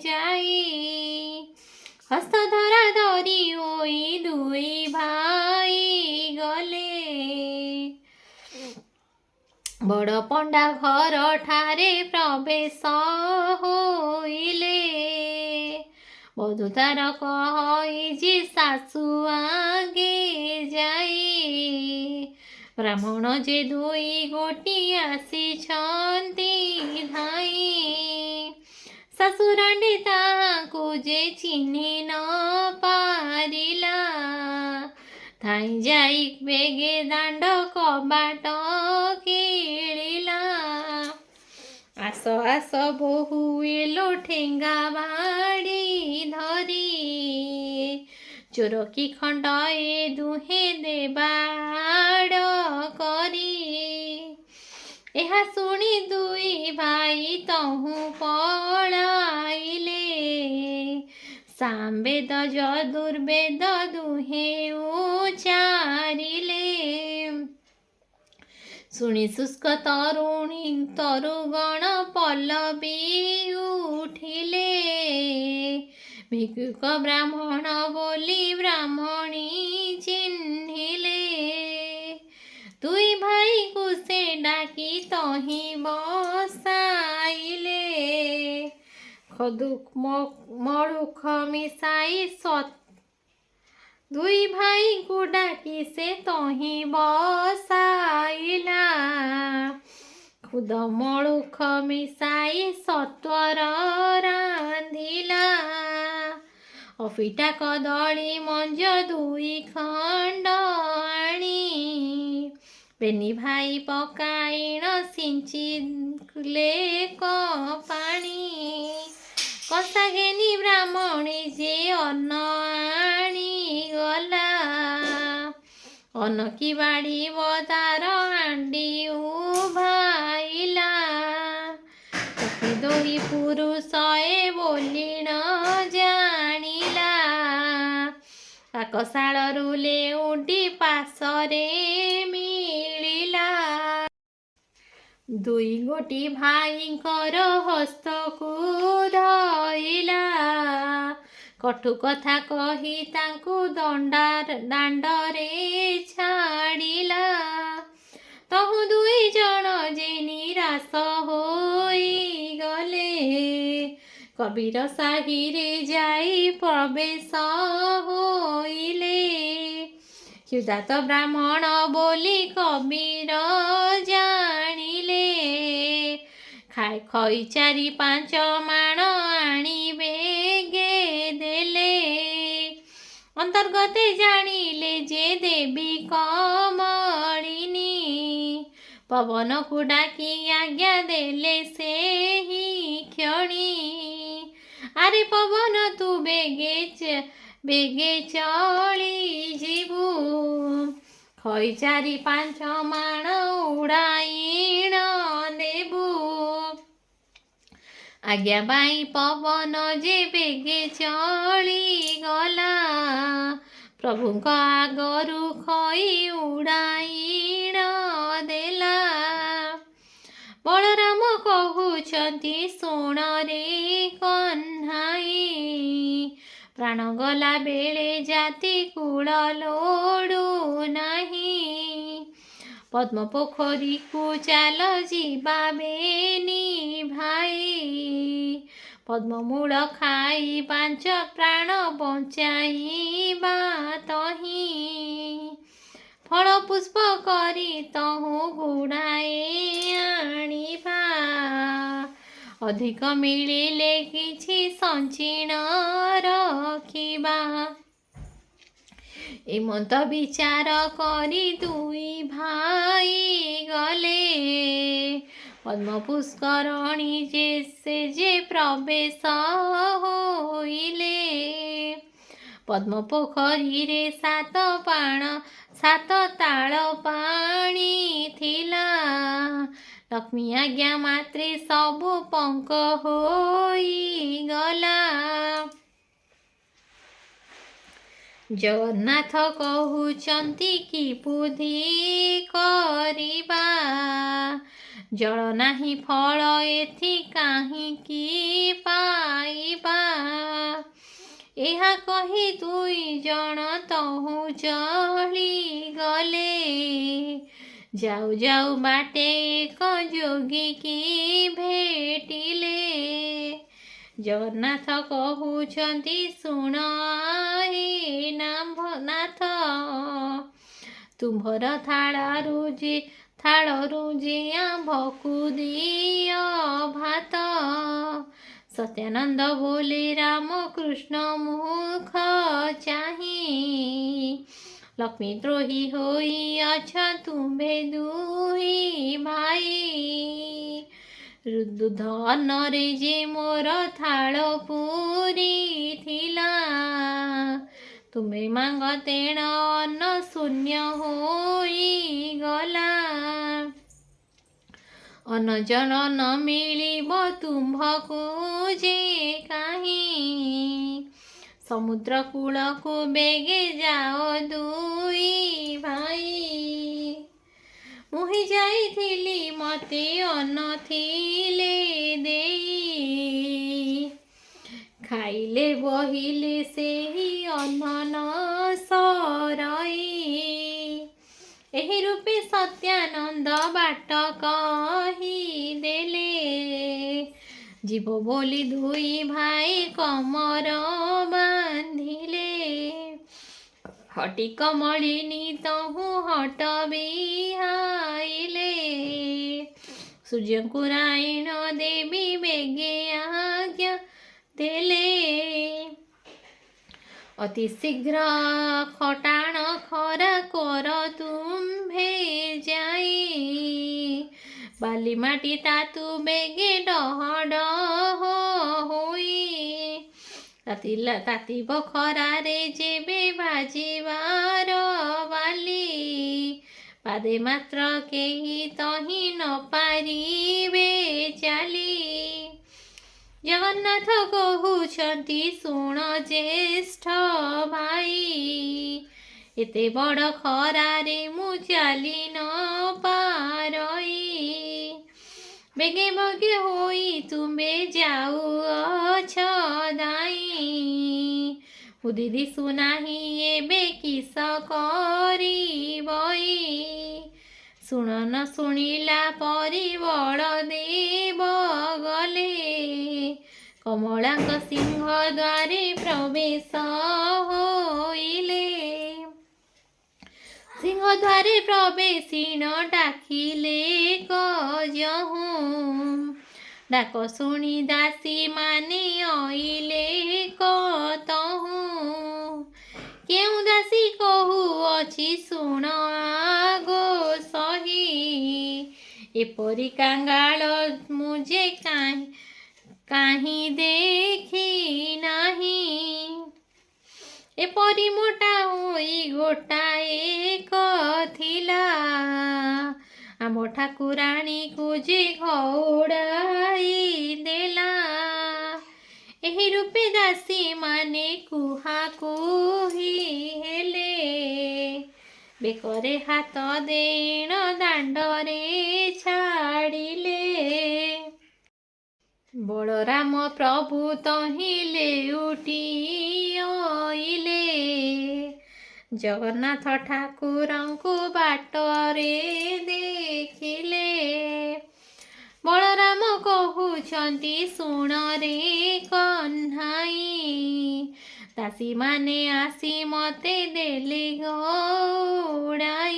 ଯାଇ। ହସ୍ତ ଧରା ଧରି ହୋଇ ଦୁଇ ଭାଇ ଗଲେ। ବଡ଼ ପଣ୍ଡା ଘର ଠାରେ ପ୍ରବେଶ ହୋଇଲେ। ବଧୂ ତାର କହିଛି ଶାଶୁ ଆଗେ ଯାଇ। ବ୍ରାହ୍ମଣ ଯେ ଦୁଇ ଗୋଟି ଆସିଛନ୍ତି ଧାଇଁ। ଶାଶୁ ରାଣ୍ଡି ତାହାଙ୍କୁ ଯେ ଚିହ୍ନି ନ ପାରିଲା। ଧାଇଁ ଯାଇ ବେଗେ ଦାଣ୍ଡ କବାଟ କିଳିଲା। ଆସ ଆସ ବୋହୂ ଏଲୋ ଠେଙ୍ଗା ବାଡ଼ି ଧରି। ଚୋର କି ଖଣ୍ଡ ଏ ଦୁହେଁ ଦେବାଡ଼ କରି। ଏହା ଶୁଣି ଦୁଇ ଭାଇ ତହୁଁ ପଳାଇଲେ। ସାମବେଦ ଯଦୁର୍ବେଦ ଦୁହେଁ ଉଚାରିଲେ। ଶୁଣି ଶୁଷ୍କ ତରୁଗଣ ପଲ୍ଲବୀ ଉଠିଲେ। ଭିକ୍ଷୁକ ବ୍ରାହ୍ମଣ ବୋଲି ବ୍ରାହ୍ମଣୀ ଚିହ୍ନିଲେ। ଦୁଇ ଭାଇକୁ ସେ ଡାକି ତହିଁ ବସାଇଲେ। ମଳୁଖ ମିଶାଇ ଦୁଇ ଭାଇଙ୍କୁ ଡାକି ସେ ତହିଁ ବସାଇଲା। ଖୁଦ ମଳୁଖ ମିଶାଇ ସତ୍ୱର ରାନ୍ଧିଲା। ଅଫିଟା କଦଳୀ ମଞ୍ଜ ଦୁଇ ଖଣ୍ଡ ଆଣି ବେନି ଭାଇ ପକାଇଣ ସିଞ୍ଚିଲେ ପାଣି। କଂସା ଘେନି ବ୍ରାହ୍ମଣୀ ଯେ ଅନ୍ନ ଆଣିଗଲା। ଅନ୍ନ କି ବାଢ଼ିବ ତାର ହାଣ୍ଡି ଉଭାଇଲା। ଦୁଇ ପୁରୁଷ ଏ ବୋଲି ନ ଜାଣିଲା। ପାକଶାଳରୁ ଲେଉଟି ପାଶରେ ମିଳିଲା। ଦୁଇ ଗୋଟି ଭାଇଙ୍କର ହସ୍ତକୁ ଧଇଲା। କଟୁ କଥା କହି ତାଙ୍କୁ ଦାଣ୍ଡରେ ଛାଡ଼ିଲା। ତହୁଁ ଦୁଇ ଜଣ ଯେ ନିରାଶ ହୋଇଗଲେ। କବିର ସାହିରେ ଯାଇ ପ୍ରବେଶ ହୋଇଲେ। କ୍ଷୁଧାର୍ତ ବ୍ରାହ୍ମଣ ବୋଲି କବିର ଜାଣିଲେ। ଖଇ 4-5 ମାଣ ଆଣି ବେଗେ ଦେଲେ। ଅନ୍ତର୍ଗତେ ଜାଣିଲେ ଯେ ଦେବୀ କମଳିନୀ। ପବନକୁ ଡାକି ଆଜ୍ଞା ଦେଲେ ସେହି କ୍ଷଣି। ଆରେ ପବନ ତୁ ବେଗେ ଚଳି ଯିବୁ। ଖଇ 4-5 ମାଣ ଉଡ଼ାଇଣ ଦେବୁ। ଆଜ୍ଞା ପାଇଁ ପବନ ଯେ ବେଗେ ଚଳିଗଲା। ପ୍ରଭୁଙ୍କ ଆଗରୁ ଖଇ ଉଡ଼ାଇଣ ଦେଲା। ବଳରାମ କହୁଛନ୍ତି ଶୁଣରେ କହ୍ନାଇ। ପ୍ରାଣ ଗଲା ବେଳେ ଜାତି କୂଳ ଲୋଡ଼ୁ ନାହିଁ। ପଦ୍ମ ପୋଖରୀକୁ ଚାଲ ଯିବା ବେନି ଭାଇ। ପଦ୍ମମୂଳ ଖାଇ 5 ପ୍ରାଣ ବଞ୍ଚାଇବା ତହିଁ। ଫଳ ପୁଷ୍ପ କରି ତହୁଁ ଗୁଡ଼ାଏ ଆଣିବା। ଅଧିକ ମିଳିଲେ କିଛି ସଞ୍ଚିଣ ରଖିବା। ଏମନ୍ତ ବିଚାର କରି ଦୁଇ ଭାଇ ଗଲେ। ପଦ୍ମ ପୁଷ୍କରଣୀ ଯେ ପ୍ରବେଶ ହୋଇଲେ। ପଦ୍ମ ପୋଖରୀରେ 7 ତାଳ ପାଣି ଥିଲା। ଲକ୍ଷ୍ମୀ ଆଜ୍ଞା ମାତ୍ରେ ସବୁ ପଙ୍କ ହୋଇଗଲା। ଜଗନ୍ନାଥ କହୁଛନ୍ତି କି ବୁଦ୍ଧି କରିବା। ଜଳ ନାହିଁ ଫଳ ଏଥି କାହିଁକି ପାଇବା। ଏହା କହି ଦୁଇ ଜଣ ତହୁଁ ଚଳିଗଲେ। ଯାଉ ଯାଉ ବାଟେ ଏକ ଯୋଗୀ କି ଭେଟିଲେ। ଜଗନ୍ନାଥ କହୁଛନ୍ତି ଶୁଣ ହେ ନାଥ। ତୁମ୍ଭର ଥାଳରୁ ଯେ ଆମ୍ଭକୁ ଦିଅ ଭାତ। ସତ୍ୟାନନ୍ଦ ବୋଲେ ରାମକୃଷ୍ଣ ମୁଖ ଚାହିଁ। ଲକ୍ଷ୍ମୀ ଦ୍ରୋହୀ ହୋଇଅଛ ତୁମ୍ଭେ ଦୁଇ ଭାଇ। ଦୁଧ ଅନ୍ନରେ ଯେ ମୋର ଥାଳ ପୂରିଥିଲା। ତୁମେ ମାଗ ତେଣ ଅନ୍ନ ଶୂନ୍ୟ ହୋଇଗଲା। ଅନ୍ନ ଜଳ ନ ମିଳିବ ତୁମ୍ଭକୁ ଯେ କାହିଁ। ସମୁଦ୍ର କୂଳକୁ ବେଗେ ଯାଅ ଦୁଇ ଭାଇ। ମୁହିଁ ଯାଇଥିଲି ମତେ ଅନ୍ନ ଥିଲେ ଦେଇ। ଖାଇଲେ ବହିଲେ ସେହି ଅନ୍ନ ନ ସରଇ। ଏହି ରୂପେ ସତ୍ୟାନନ୍ଦ ବାଟ କହିଦେଲେ। ଯିବ ବୋଲି ଦୁଇ ଭାଇ କମର ବାନ୍ଧିଲେ। ହଟି କମଳିନୀ ତହୁଁ ହଟ ବିହାଇଲେ। ସୂର୍ଯ୍ୟଙ୍କୁ ରାଇଣ ଦେବୀ ବେଗେ ଆଜ୍ଞା ଦେଲେ। ଅତି ଶୀଘ୍ର ଖଟାଣ ଖରା କର ତୁମ୍ଭେ ଯାଇ। ବାଲି ମାଟି ତାତୁ ବେଗେ ଡହ ଡହ ହୋଇ। ତାତିବ ଖରାରେ ଯେବେ ବାଜିବାର ବାଲି। ପାଦେ ମାତ୍ର କେହି ତହିଁ ନ ପାରିବେ ଚାଲି। ଜଗନ୍ନାଥ କହୁଛନ୍ତି ଶୁଣ ଜ୍ୟେଷ୍ଠ ଭାଇ। ଏତେ ବଡ଼ ଖରାରେ ମୁଁ ଚାଲି ନ ପାରଇ। ବେଗେ ବଗେ ହୋଇ ତୁମେ ଯାଉଅଛ ଦାଇ। ବୁଦ୍ଧି ଦିଶୁନାହିଁ ଏବେ କିସ କରିବଇ। ଶୁଣ ନ ଶୁଣିଲା ପରି ବଳଦେବ ଗଲେ। କମଳାଙ୍କ ସିଂହ ଦ୍ୱାରେ ପ୍ରବେଶ ହୋଇଲେ। ସିଂହ ଦ୍ୱାରେ ପ୍ରବେଶିଣ ଡାକିଲେ କଜହୁଁ। ଡାକ ଶୁଣି ଦାସୀ ମାନେ ଅଇଲେ କତହୁଁ। କେଉଁ ଦାସୀ କହୁଅଛି ଶୁଣ ଆଗ ସହି। ଏପରି କାଙ୍ଗାଳ ମୁଁ ଯେ କାହିଁ ଦେଖି ନାହିଁ। ଏପରି ମୋଟା ହୋଇ ଗୋଟାଏ ଥିଲା। ଆମ ଠାକୁରାଣୀକୁ ଯେ ଘଉଡ଼ାଇ ଦେଲା। ଏହି ରୂପେ ଦାସୀ ମାନେ କୁହାକୁହି ହେଲେ। ବେକରେ ହାତ ଦେଇଣ ଦାଣ୍ଡରେ ଛାଡ଼ିଲେ। ବଳରାମ ପ୍ରଭୁ ତହିଁ ଲେଉଟି ଅଇଲେ। ଜଗନ୍ନାଥ ଠାକୁରଙ୍କୁ ବାଟରେ ଦେଖିଲେ। ବଳରାମ କହୁଛନ୍ତି ଶୁଣରେ କହ୍ନାଇ। ଦାସୀମାନେ ଆସି ମତେ ଦେଲେ ଘଉଡ଼ାଇ।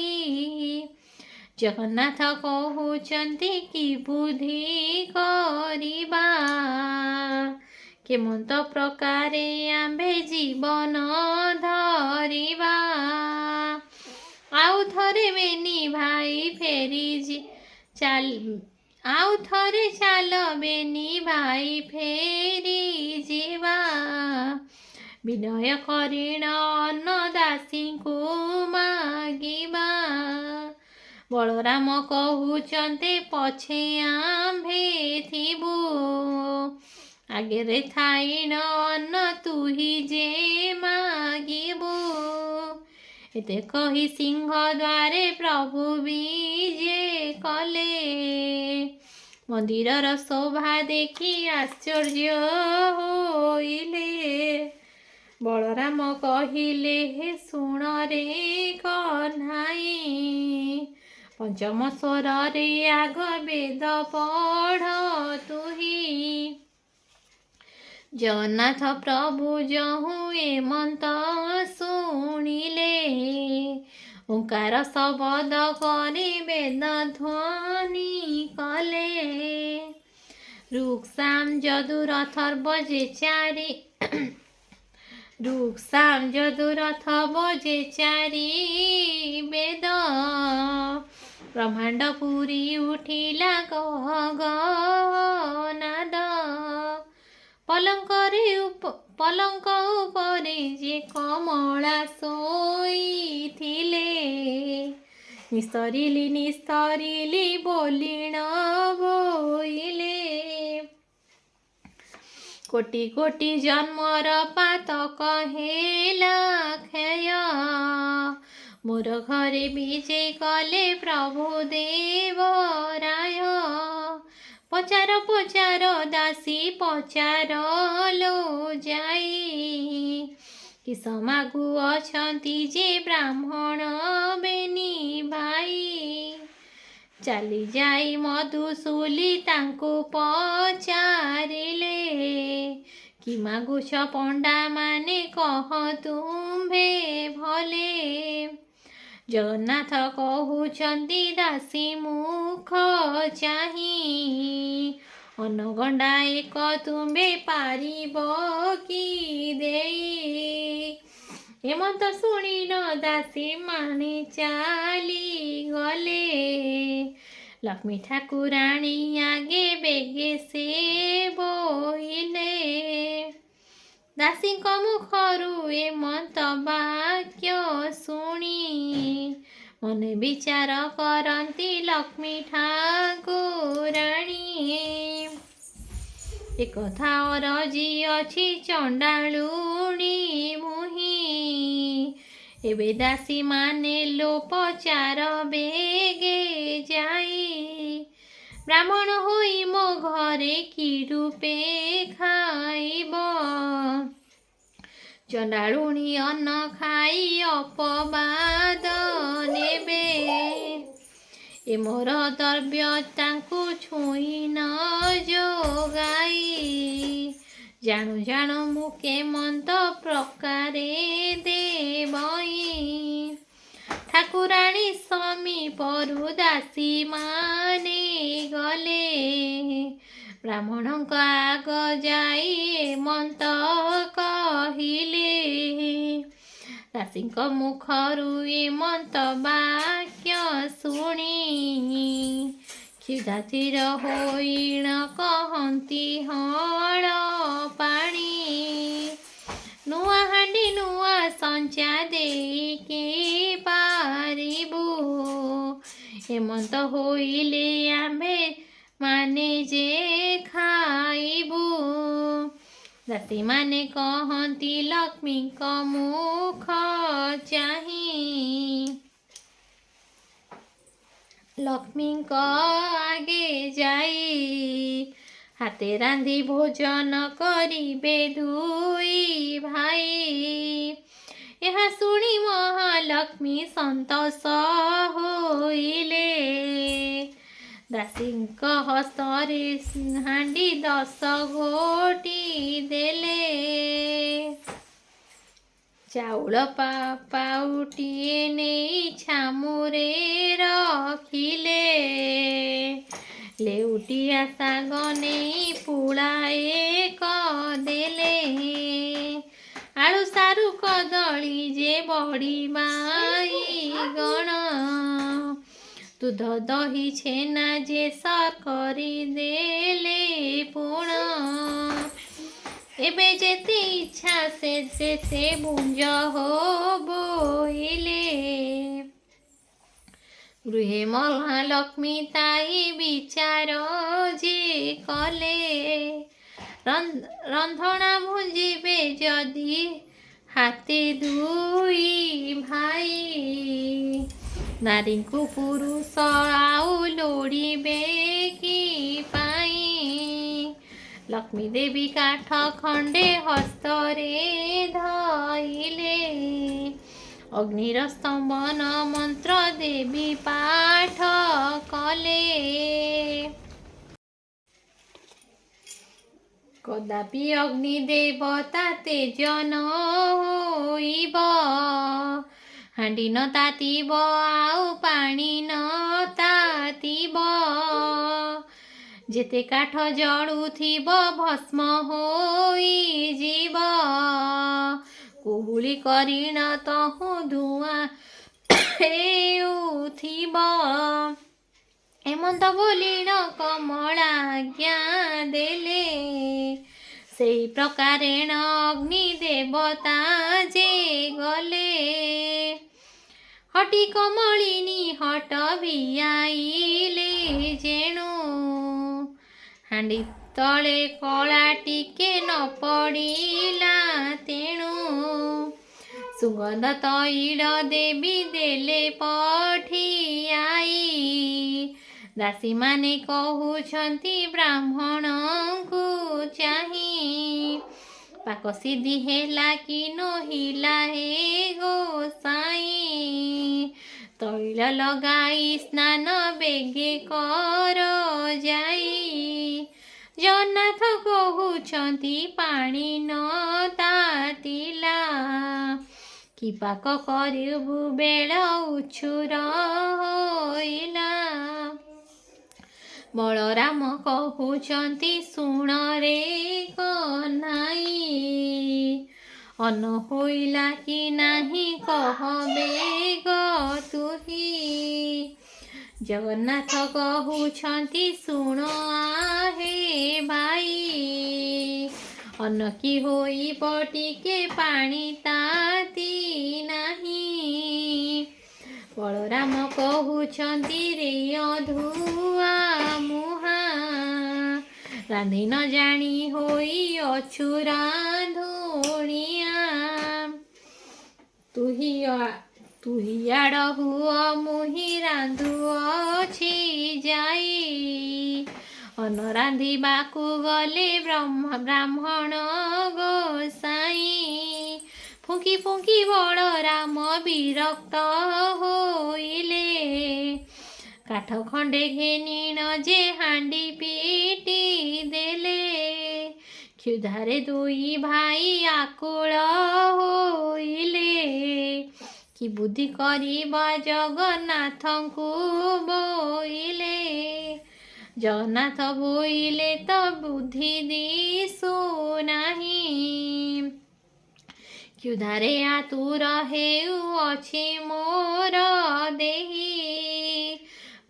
ଜଗନ୍ନାଥ କହୁଛନ୍ତି କି ବୁଦ୍ଧି କରିବା। କେମନ୍ତ ପ୍ରକାରେ ଆମ୍ଭେ ଜୀବନ ଧରିବା। ଆଉ ଥରେ ବେନି ଭାଇ ଆଉ ଥରେ ଚାଲ ବେନି ଭାଇ ଫେରି ଯିବା। ବିନୟ କରିଣ ଅନ୍ନ ଦାସୀଙ୍କୁ ମାଗିବା। ବଳରାମ କହୁଛନ୍ତି ପଛେ ଆମ୍ଭେ ଥିବୁ। ଆଗରେ ଥାଇଣ ଅନ୍ନ ତୁହି ଯେ ମାଗିବୁ। ଏତେ କହି ସିଂହ ଦ୍ୱାରେ ପ୍ରଭୁ ବିଜେ କଲେ। ମନ୍ଦିରର ଶୋଭା ଦେଖି ଆଶ୍ଚର୍ଯ୍ୟ ହୋଇଲେ। ବଳରାମ କହିଲେ ହେ ଶୁଣରେ କହ୍ନାଇ। ପଞ୍ଚମ ସ୍ୱରରେ ଆଗ ବେଦ ପଢ଼ ତୁହି। ଜଗନ୍ନାଥ ପ୍ରଭୁ ଯହୁଁ ଏମନ୍ତ ଶୁଣିଲେ। ଓଙ୍କାର ଶବଦ କରି ବେଦ ଧ୍ୱନି କଲେ। ରୁକ୍ସାମ ଯଦୁରଥର୍ବ ଯେ ଚାରି। ରୁକ୍ସାମ ଯଦୁରଥର୍ବ ଯେ ଚାରି ବେଦ। ବ୍ରହ୍ମାଣ୍ଡ ପୁରୀ ଉଠିଲା ଗହ ଗହ ନାଦ। ପଲଙ୍କ ଉପରେ ଯେ କମଳା ଶୋଇଥିଲେ। ନିସ୍ତରିଲି ବୋଲିଣ ବୋଇଲେ। କୋଟି କୋଟି ଜନ୍ମର ପାତକ ହେଲା କ୍ଷୟ। ମୋର ଘରେ ବିଜେ କଲେ ପ୍ରଭୁ ଦେବରାୟ। ପଚାର ପଚାର ଦାସୀ ପଚାର ଲୋ ଯାଇ। କିସ ମାଗୁଅଛନ୍ତି ଯେ ବ୍ରାହ୍ମଣ ବେନି ଭାଇ। ଚାଲି ଯାଇ ମଧୁଶୂଲି ତାଙ୍କୁ ପଚାରିଲେ, କି ମାଗୁଛ ପଣ୍ଡାମାନେ କହ ତୁମ୍ଭେ ଭଲେ। ଜଗନ୍ନାଥ କହୁଛନ୍ତି ଦାସୀ ମୁଖ ଚାହିଁ, ଅନଗଣ୍ଡା ଏକ ତୁମ୍ଭେ ପାରିବ କି ଦେଇ। ଏମନ୍ତ ଶୁଣିଲ ଦାସୀ ମାନେ ଚାଲିଗଲେ, ଲକ୍ଷ୍ମୀ ଠାକୁରାଣୀ ଆଗେ ବେଗେ ସେ ବୋଇଲେ। ଦାସୀଙ୍କ ମୁଖରୁ ଏମନ୍ତ ବାକ୍ୟ ଶୁଣି, ମନେ ବିଚାର କରନ୍ତି ଲକ୍ଷ୍ମୀ ଠାକୁରାଣୀ। ଏକଥା ଅରଜି ଅଛି ଚଣ୍ଡାଳୁଣୀ ମୁହିଁ, ଏବେ ଦାସୀ ମାନେ ଲୋପଚାର ବେଗେ ଯାଇ। ବ୍ରାହ୍ମଣ ହୋଇ ମୋ ଘରେ କି ରୂପେ ଖାଇବ, ଚଣ୍ଡାଳୁଣୀ ଅନ୍ନ ଖାଇ ଅପବାଦ ନେବେ। ଏ ମୋର ଦ୍ରବ୍ୟ ତାଙ୍କୁ ଛୁଇଁ ନ ଯୋଗାଇ, ଜାଣୁ ଜାଣୁ ମୁଁ କେମନ୍ତ ପ୍ରକାରେ ଦେବଇ। ଠାକୁରାଣୀ ସମୀପରୁ ଦାସୀ ମାନେ ଗଲେ, ବ୍ରାହ୍ମଣଙ୍କ ଆଗ ଯାଇ ଏମନ୍ତ କହିଲେ। ଦାସୀଙ୍କ ମୁଖରୁ ଏମନ୍ତ ବାକ୍ୟ ଶୁଣି, କ୍ଷୁଧାତିର ହୋଇଣ କହନ୍ତି ହଳ ପାଣି। ନୂଆ ହାଣ୍ଡି ନୂଆ ସଞ୍ଚା ଦେଇକି ପାରିବୁ, ଏମନ୍ତ ହୋଇଲେ ଆମ୍ଭେ ମାନେ ଯେ ଖାଇବୁ। ଦାସୀ ମାନେ କହନ୍ତି ଲକ୍ଷ୍ମୀଙ୍କ ମୁଖ ଚାହିଁ, ଲକ୍ଷ୍ମୀଙ୍କ ଆଗେ ଯାଇ। ହାତେ ରାନ୍ଧି ଭୋଜନ କରିବେ ଦୁଇ ଭାଇ। ଏହା ଶୁଣି ମହାଲକ୍ଷ୍ମୀ ସନ୍ତୋଷ ହୋଇଲେ, ଦାସୀଙ୍କ ହସ୍ତରେ ହାଣ୍ଡି 10 ଘୋଟି ଦେଲେ। ଚାଉଳ ପାଉଟିଏ ନେଇ ଛାମୁରେ ରଖିଲେ, ଲେଉଟିଆ ଶାଗ ନେଇ ପୁଳାଏ ଦେଲେ। ଆଳୁ ସାରୁ କଦଳୀ ଯେ ବଡ଼ି ବାଇଗଣ, ଦୁଧ ଦହି ଛେନା ଯେ ସର୍କରି ଦେଲେ ପୁଣ। ଏବେ ଯେତେ ଇଚ୍ଛା ସେ ଯେତେ ବୁଞ୍ଜ ହୋ ବୋଇଲେ, ଗୃହେ ମହାଲକ୍ଷ୍ମୀ ତାଇ ବିଚାର ଯେ କଲେ। ରନ୍ଧଣା ଭୁଞ୍ଜିବେ ଯଦି ହାତେ ଦୁଇ ଭାଇ, ନାରୀଙ୍କୁ ପୁରୁଷ ଆଉ ଲୋଡ଼ିବେ କି ପାଇଁ। ଲକ୍ଷ୍ମୀ ଦେବୀ କାଠ ଖଣ୍ଡେ ହସ୍ତରେ ଧଇଲେ, ଅଗ୍ନିର ସ୍ତମ୍ଭନ ମନ୍ତ୍ର ଦେବୀ ପାଠ କଲେ। କଦାପି ଅଗ୍ନି ଦେବତା ତେଜ ନ ହୋଇବ, ହାଣ୍ଡି ନ ତାତିବ ଆଉ ପାଣି ନ ତାତିବ। ଯେତେ କାଠ ଜଳୁଥିବ ଭସ୍ମ ହୋଇଯିବ, କୁହୁଳି କରିଣ ତହୁଁ ଧୂଆଁ ହେଉଥିବ। ଏମନ୍ତ ବୋଲିଣ କମଳା ଆଜ୍ଞା ଦେଲେ, ସେହି ପ୍ରକାରେଣ ଅଗ୍ନି ଦେବତା ଯେ ଗଲେ। ହଟି କମଳିନୀ ହଟ ଭିଆଇଲେ ଯେଣୁ, ହାଣ୍ଡି ତଳେ କଳା ଟିକେ ନ ପଡ଼ିଲା ତେଣୁ। ସୁଗନ୍ଧ ତୈଳ ଦେବୀ ଦେଲେ ପଠିଆଇ, ଦାସୀ ମାନେ କହୁଛନ୍ତି ବ୍ରାହ୍ମଣଙ୍କୁ ଚାହିଁ। ପାକ ସିଦ୍ଧି ହେଲା କି ନୋହିଲା ହେ ଗୋସାଇଁ, ତୈଳ ଲଗାଇ ସ୍ନାନ ବେଗେ କର ଯାଇ। ଜଗନ୍ନାଥ କହୁଛନ୍ତି ପାଣି ନ ତାତିଲା, କି ପାକ କରିବୁ ବେଳ ଉଛୁର ହୋଇଲା। ବଳରାମ କହୁଛନ୍ତି ଶୁଣ ରେ କହ୍ନାଇ, ଅନ୍ନ ହୋଇଲା କି ନାହିଁ କହ ବେଗ ତୁହି। ଜଗନ୍ନାଥ କହୁଛନ୍ତି ଶୁଣ ଆହେ ଭାଇ, ଅନ୍ନ କି ହୋଇବ ଟିକେ ପାଣି ତାତି ନାହିଁ। ବଳରାମ କହୁଛନ୍ତି ରେ ଅଧୁଆ ମୁହାଁ, ରାନ୍ଧି ନ ଜାଣି ହୋଇ ଅଛୁ ରାନ୍ଧୁଣିଆ। ତୁହି ଆଡ଼ ହୁଅ ମୁହିଁ ରାନ୍ଧୁଅଛି ଯାଇ। ଅନ୍ନ ରାନ୍ଧିବାକୁ ଗଲେ ବ୍ରାହ୍ମଣ ଗୋସାଇଁ, ଫୁଙ୍କି ଫୁଙ୍କି ବଳରାମ ବିରକ୍ତ ହୋଇଲେ। କାଠ ଖଣ୍ଡେ ଘେନିଣ ଯେ ହାଣ୍ଡି ପିଟି ଦେଲେ। କ୍ଷୁଧାରେ ଦୁଇ ଭାଇ ଆକୁଳ ହୋଇଲେ। କି ବୁଦ୍ଧି କରିବା ଜଗନ୍ନାଥଙ୍କୁ ବୋଇଲେ। ଜଗନ୍ନାଥ ବୋଇଲେ ତ ବୁଦ୍ଧି ଦିଶୁ ନାହିଁ। କ୍ଷୁଧାରେ ଆତୁର ହେଉଅଛି ମୋର ଦେହି।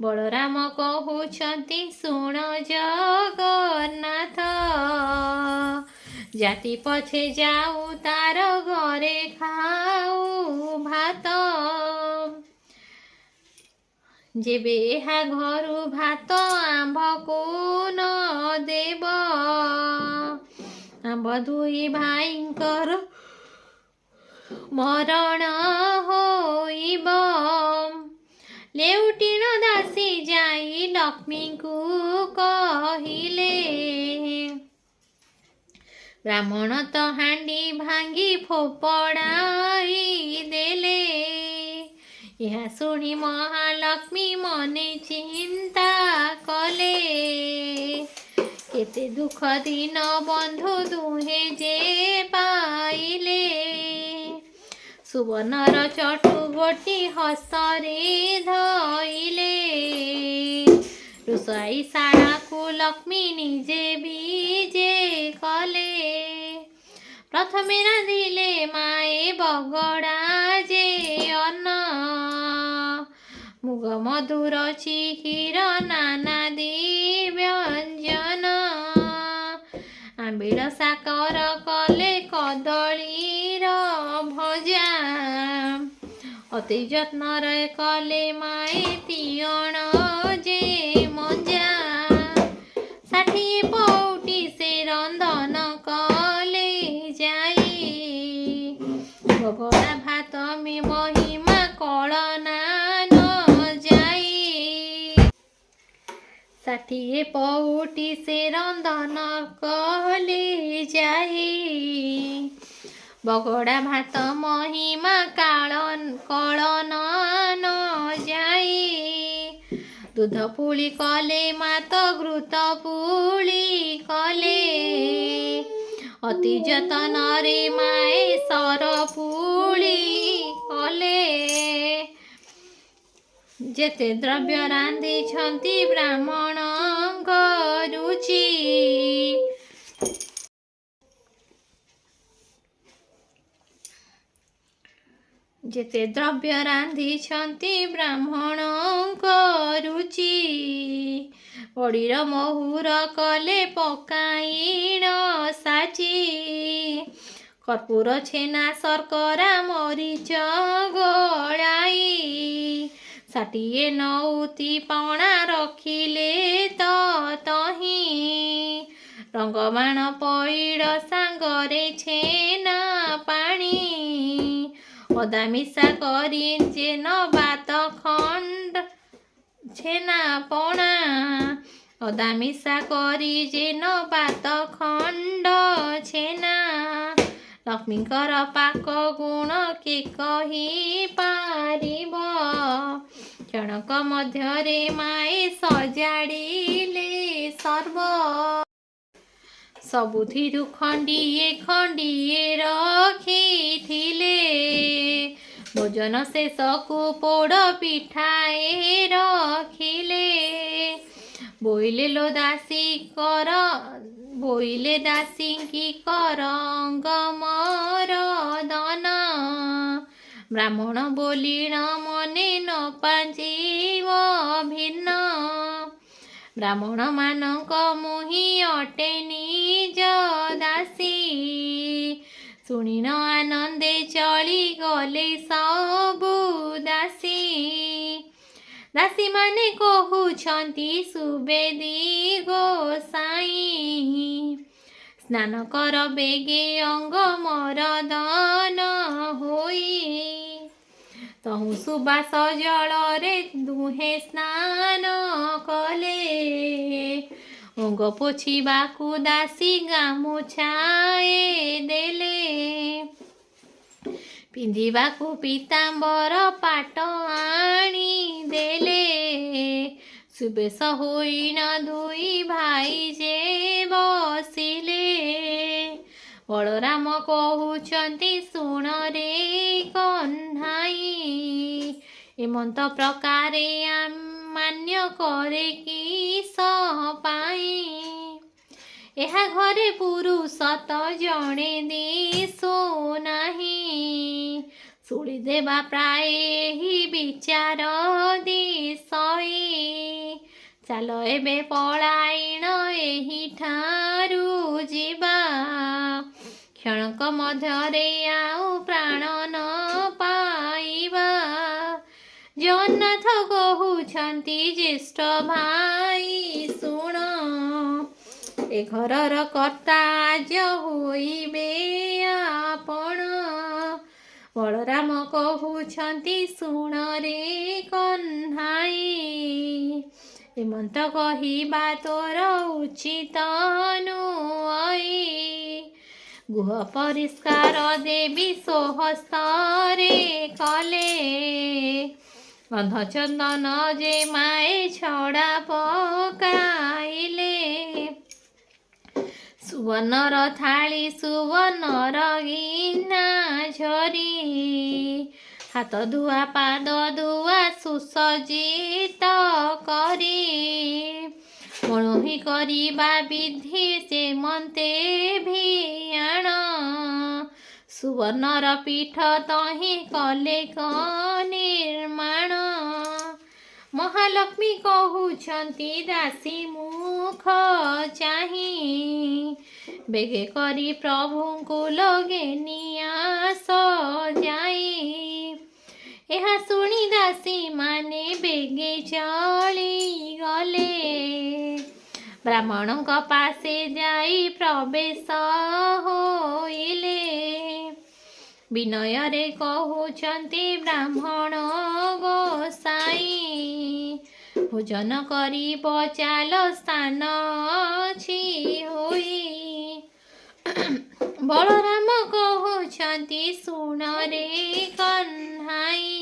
ବଳରାମ କହୁଛନ୍ତି ଶୁଣ ଜଗନ୍ନାଥ, ଜାତି ପଛେ ଯାଉ ତାର ଘରେ ଖାଉ ଭାତ। ଯେବେ ଏହା ଘରୁ ଭାତ ଆମ୍ଭକୁ ନ ଦେବ, ଆମ୍ଭ ଦୁଇ ଭାଇଙ୍କର ମରଣ ହୋଇବ। ଲେଉଟିଣ ଦାସୀ ଯାଇ ଲକ୍ଷ୍ମୀଙ୍କୁ କହିଲେ, ବ୍ରାହ୍ମଣ ତ ହାଣ୍ଡି ଭାଙ୍ଗି ଫୋପଡ଼ାଇ ଦେଲେ। ଏହା ଶୁଣି ମହାଲକ୍ଷ୍ମୀ ମନେ ଚିନ୍ତା କଲେ, କେତେ ଦୁଃଖ ଦିନ ବନ୍ଧୁ ଦୁହେଁ ଯେ ପାଇଲେ। ସୁବର୍ଣ୍ଣର ଚଟୁ ଗୋଟି ହସ୍ତରେ ଧଇଲେ। ରୋଷାଇ ଶାଳାକୁ ଲକ୍ଷ୍ମୀ ନିଜେ ବିଜେ କଲେ। ପ୍ରଥମେ ରାନ୍ଧିଲେ ମାଏ ବଗଡ଼ା ଯେ ଅନ୍ନ, ମୁଗ ମଧୁର କ୍ଷୀର ନାନାଦି ବ୍ୟଞ୍ଜନ। ଆମ୍ବିଳ ସାକର କଲେ କଦଳୀର ଭଜା, ଅତି ଯତ୍ନରେ କଲେ ମାଏ ତିଅଣ ଯେ ମଞ୍ଜା। 60 ପଉଟି ସେ ରନ୍ଧନ କଲେ ଯାଇ, ବଗଡ଼ା ଭାତ ମହିମା କଳନା ନ ଯାଇ। 60 ପଉଟି ସେ ରନ୍ଧନ କଲେ ଯାଇ, ବଗଡ଼ା ଭାତ ମହିମା କଳନା ନ ଯାଇ। ଦୁଧ ପୁଳି କଲେ ମାତ ଘୃତ ପୁଳି କଲେ, ଅତି ଯତନରେ ମାଏ ସର ପୁଳି କଲେ। ଯେତେ ଦ୍ରବ୍ୟ ରାନ୍ଧିଛନ୍ତି ବ୍ରାହ୍ମଣଙ୍କ ରୁଚି, ଯେତେ ଦ୍ରବ୍ୟ ରାନ୍ଧିଛନ୍ତି ବ୍ରାହ୍ମଣଙ୍କ ରୁଚି। ବଡ଼ିର ମହୁର କଲେ ପକାଇଣ ସାଚି, କର୍ପୂର ଛେନା ଶର୍କରା ମରିଚ ଗୋଳାଇ। 60 ନଉତି ପଣା ରଖିଲେ ତ ତହିଁ, ରଙ୍ଗବାଣ ପଇଡ଼ ସାଙ୍ଗରେ ଛେନା ପାଣି। ଅଦା ମିଶା କରି ଯେ ନବାତ ଖଣ୍ଡ ଛେନା ପଣା, ଅଦା ମିଶା କରି ଯେ ନବାତ ଖଣ୍ଡ ଛେନା। ଲକ୍ଷ୍ମୀଙ୍କର ପାକ ଗୁଣ କେ କହି ପାରିବ, କ୍ଷଣକ ମଧ୍ୟରେ ମାଏ ସଜାଡ଼ିଲେ ସର୍ବ ସବୁଥିରୁ ଖଣ୍ଡିଏ ଖଣ୍ଡିଏ ରଖିଥିଲେ। ଭୋଜନ ଶେଷକୁ ପୋଡ଼ ପିଠାଏ ରଖିଲେ। ବୋଇଲେ ଲୋ ଦାସୀ କର ବୋଇଲେ ଦାସୀଙ୍କି କର ଅଙ୍ଗମରଦନ। ବ୍ରାହ୍ମଣ ବୋଲିଣ ମନେ ନ ପାଞ୍ଚିବ ଭିନ୍ନ। ବ୍ରାହ୍ମଣମାନଙ୍କ ମୁହିଁ ଅଟେ ନିଜ ଦାସୀ। ଶୁଣିନ ଆନନ୍ଦେ ଚଳିଗଲେ ସବୁ ଦାସୀ। ଦାସୀମାନେ କହୁଛନ୍ତି ସୁବେଦୀ ଗୋସାଇଁ। ସ୍ନାନ କର ବେଗେ ଅଙ୍ଗ ମରଦନ ହୋଇ। ତହୁଁ ସୁବାସ ଜଳରେ ଦୁହେଁ ସ୍ନାନ କଲେ। ଅଙ୍ଗ ପୋଛିବାକୁ ଦାସୀ ଗାମୁଛାଏ ଦେଲେ। ପିନ୍ଧିବାକୁ ପୀତାମ୍ବର ପାଟ ଆଣି ଦେଲେ। ସୁବେଶ ହୋଇନ ଦୁଇ ଭାଇ ଯେ ବସିଲେ। ବଳରାମ କହୁଛନ୍ତି ଶୁଣରେ କହ୍ନାଇ। ଏମନ୍ତ ପ୍ରକାରେ ମାନ୍ୟ କରେ କିସ ପାଇଁ। ଏହା ଘରେ ପୁରୁଷତ ଜଣେ ଦିଶୁ ନାହିଁ। ଶୁଣିଦେବା ପ୍ରାୟ ଏହି ବିଚାର ଦିଶଇ। ଚାଲ ଏବେ ପଳାଇଣ ଏହିଠାରୁ ଯିବା। କ୍ଷଣକ ମଧ୍ୟରେ ଆଉ ପ୍ରାଣ ନ ପାଇବା। ଜଗନ୍ନାଥ କହୁଛନ୍ତି ଜ୍ୟେଷ୍ଠ ଭାଇ ଶୁଣ। ଏ ଘରର କର୍ତ୍ତା ଆଜ ହୋଇବେ ଆପଣ। ବଳରାମ କହୁଛନ୍ତି ଶୁଣରେ କହ୍ନାଇ। ଏମନ୍ତ କହିବା ତୋର ଉଚିତ ନୁହଁ। ଗୁହ ପରିଷ୍କାର ଦେବୀ ସ୍ୱହସ୍ତରେ କଲେ। ଗନ୍ଧ ଚନ୍ଦନ ଯେ ମାଏ ଛଡ଼ା ପକାଇଲେ। ସୁବର୍ଣ୍ଣର ଥାଳି ସୁବର୍ଣ୍ଣର ଗିନା ଝରି। ହାତ ଧୁଆ ପାଦ ଧୁଆ ସୁସଜ୍ଜିତ କରି। ମଣୋହି କରିବା ବିଧି ସେମନ୍ତେ ଭିଆଣ। ସୁବର୍ଣ୍ଣର ପୀଠ ତହିଁ କଲେ ନିର୍ମାଣ। ମହାଲକ୍ଷ୍ମୀ କହୁଛନ୍ତି ଦାସୀ ମୁଖ ଚାହିଁ। ବେଗେ କରି ପ୍ରଭୁଙ୍କୁ ଲଗେନି ଆସ ଯାଇ। ଏହା ଶୁଣି ଦାସୀମାନେ ବେଗେ ଚଳିଗଲେ। ବ୍ରାହ୍ମଣଙ୍କ ପାଶେ ଯାଇ ପ୍ରବେଶ ହୋଇଲେ। ବିନୟରେ କହୁଛନ୍ତି ବ୍ରାହ୍ମଣ ଗୋସାଇଁ। ଭୋଜନ କରିବ ଚାଲ ସ୍ଥାନ ଅଛି ହୋଇ। ବଳରାମ କହୁଛନ୍ତି ଶୁଣରେ କହ୍ନାଇ।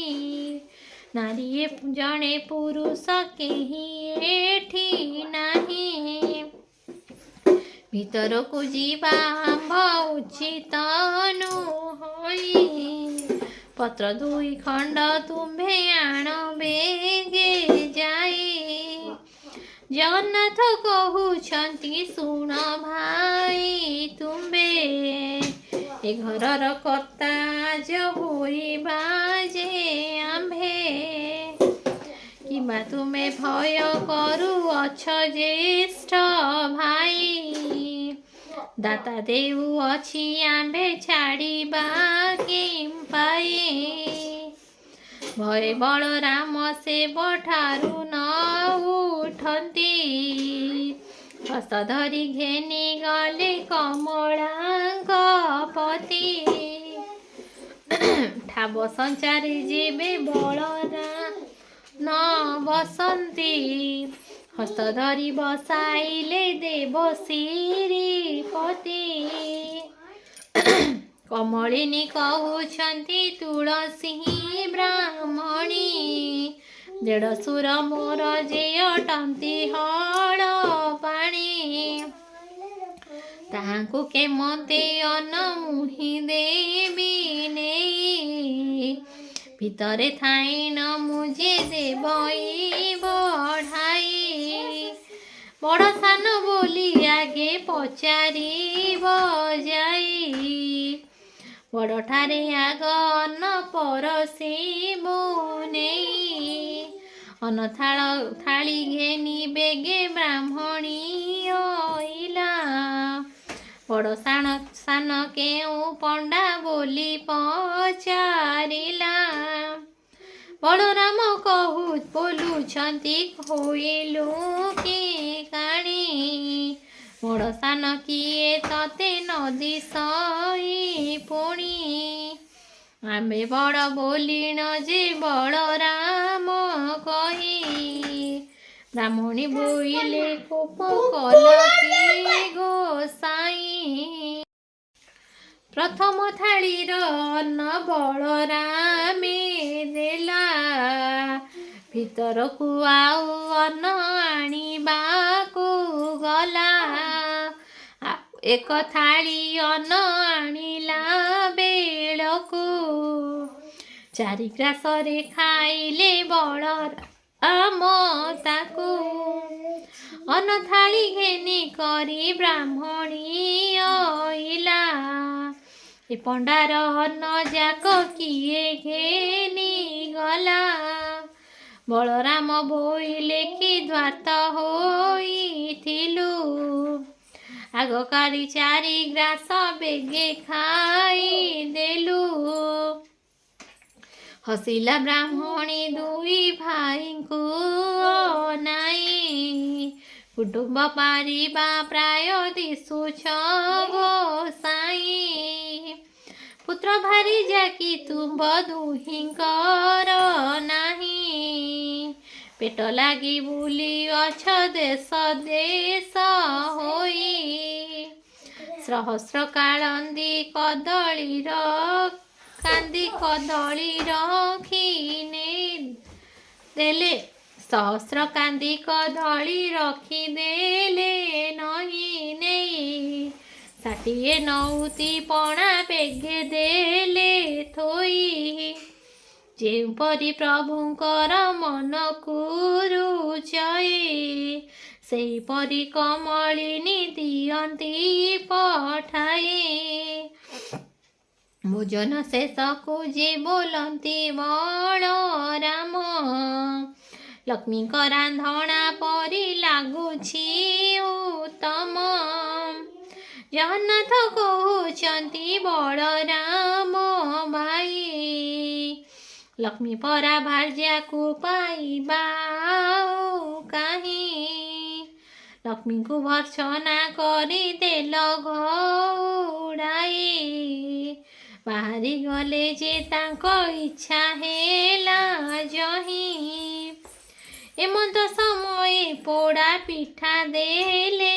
ନାରୀ ଜଣେ ପୁରୁଷ କେହି ଏଠି ନାହିଁ। ଭିତରକୁ ଯିବା ଆମ୍ଭ ଉଚିତ ନୁହଁ। ପତ୍ର ଦୁଇ ଖଣ୍ଡ ତୁମ୍ଭେ ଆଣ ବେଗେ ଯାଇ। ଜଗନ୍ନାଥ କହୁଛନ୍ତି ଶୁଣ ଭାଇ ତୁମ୍ଭେ। ଏ ଘରର କର୍ତ୍ତା ଆଜ ହୋଇବା ଯେ ଆମ୍ଭେ। କିମ୍ବା ତୁମେ ଭୟ କରୁଅଛ ଜ୍ୟେଷ୍ଠ ଭାଇ। ଦାତା ଦେଉଅଛି ଆମ୍ଭେ ଛାଡ଼ିବା କିମ୍ପାଇ। ଭୟ ବଳରାମ ସେବଠାରୁ ନ ଉଠନ୍ତି। ହସ୍ତ ଧରି ଘେନି ଗଲେ କମଳାଙ୍କ ପତି। ଠାବ ସଞ୍ଚାରି ଯିବେ ବଳରା ନ ବସନ୍ତି। ହସ୍ତ ଧରି ବସାଇଲେ ଦେବଶିରୀପତି। କମଳିନୀ କହୁଛନ୍ତି ତୁଳସୀ ବ୍ରାହ୍ମଣୀ। ଦେଢ଼ଶୁର ମୋର ଯେ ଅଟନ୍ତି ହଳ ପାଣି, ତାହାଙ୍କୁ କେମନ୍ତେ ଅନ୍ନ ମୁହିଁ ଦେବି ନେଇ, ଭିତରେ ଥାଇ ନ ମୁଁ ଯେ ଦେବଇ ବଢ଼ାଇ, ବଡ଼ ସାନ ବୋଲି ଆଗେ ପଚାରିବ ଯାଇ, ବଡ଼ଠାରେ ଆଗ ଅନ୍ନ ପରସିବୁ ନେଇ, ଅନ୍ନ ଥାଳି ଘେନି ବେଗେ ବ୍ରାହ୍ମଣୀ ଅଇଲା, ବଡ଼ ସାନ କେଉଁ ପଣ୍ଡା ବୋଲି ପଚାରିଲା, ବଳରାମ ବୋଲୁଛନ୍ତି ହୋଇଲୁ କି କାଣି, ବଡ଼ ସାନ କିଏ ତତେ ନଦୀ ସହି ପୁଣି, ଆମେ ବଡ଼ ବୋଲିଣ ଯେ ବଳରାମ କହି, ବ୍ରାହ୍ମଣୀ ବୋଇଲେ କୋପ କଲ କି ଗୋସାଇଁ, ପ୍ରଥମ ଥାଳିର ଅନ୍ନ ବଳରାମେ ଦେଲା, ଭିତରକୁ ଆଉ ଅନ୍ନ ଆଣିବାକୁ ଗଲା, ଏକ ଥାଳି ଅନ୍ନ ଆଣିଲା ବେଳକୁ, ଚାରି ଗ୍ରାସରେ ଖାଇଲେ ବଳରାମ ତାକୁ, ଅନ୍ନ ଥାଳି ଘେନି କରି ବ୍ରାହ୍ମଣୀ ଅଇଲା, ଏ ପଣ୍ଡାର ଅନ୍ନ ଯାକ କିଏ ଘେନି ଗଲା, ବଳରାମ ବୋଇଲେ କି ଦ୍ୱାର୍ଥ ହୋଇଥିଲୁ, ଆଗକାରି ଚାରି ଗ୍ରାସ ବେଗେ ଖାଇଦେଲୁ, ହସିଲା ବ୍ରାହ୍ମଣୀ ଦୁଇ ଭାଇଙ୍କୁ ଅନାଇ, କୁଟୁମ୍ବ ପାରିବା ପ୍ରାୟ ଦିଶୁଛ ଗୋସାଇଁ, ପୁତ୍ର ଭାରି ଯାକି ତୁମ୍ଭ ଦୁହିଁଙ୍କର ନାହିଁ, ପେଟ ଲାଗି ବୁଲି ଅଛ ଦେଶ ଦେଶ ହୋଇ, ସହସ୍ର କାଳନ୍ଦୀ କଦଳୀର କାନ୍ଦି କଦଳୀ ରଖିନେ ଦେଲେ, ସହସ୍ର କାନ୍ଦି କଦଳୀ ରଖିଦେଲେ ନହିଁ ନେଇ, ଷାଠିଏ ନଉତି ପଣା ବେଗେ ଦେଲେ ଥୋଇ, ଯେଉଁପରି ପ୍ରଭୁଙ୍କର ମନକୁ ରୁଚାଇ, ସେହିପରି କମଳିନୀ ଦିଅନ୍ତି ପଠାଇ, ଭୋଜନ ଶେଷକୁ ଯେ ବୋଲନ୍ତି ବଳରାମ, ଲକ୍ଷ୍ମୀଙ୍କ ରାନ୍ଧଣା ପରି ଲାଗୁଛି ଉତ୍ତମ, ଜଗନ୍ନାଥ କହୁଛନ୍ତି ବଳରାମ ଭାଇ, ଲକ୍ଷ୍ମୀ ପରା ଭାର୍ଯ୍ୟାକୁ ପାଇବା ଆଉ କାହିଁ, ଲକ୍ଷ୍ମୀଙ୍କୁ ଭର୍ତ୍ସନା କରି ଦେଲ ଘଉଡ଼ାଇ, ବାହାରି ଗଲେ ଯେ ତାଙ୍କ ଇଚ୍ଛା ହେଲା ଯହିଁ, ଏମନ୍ତ ସମୟେ ପୋଡ଼ା ପିଠା ଦେଲେ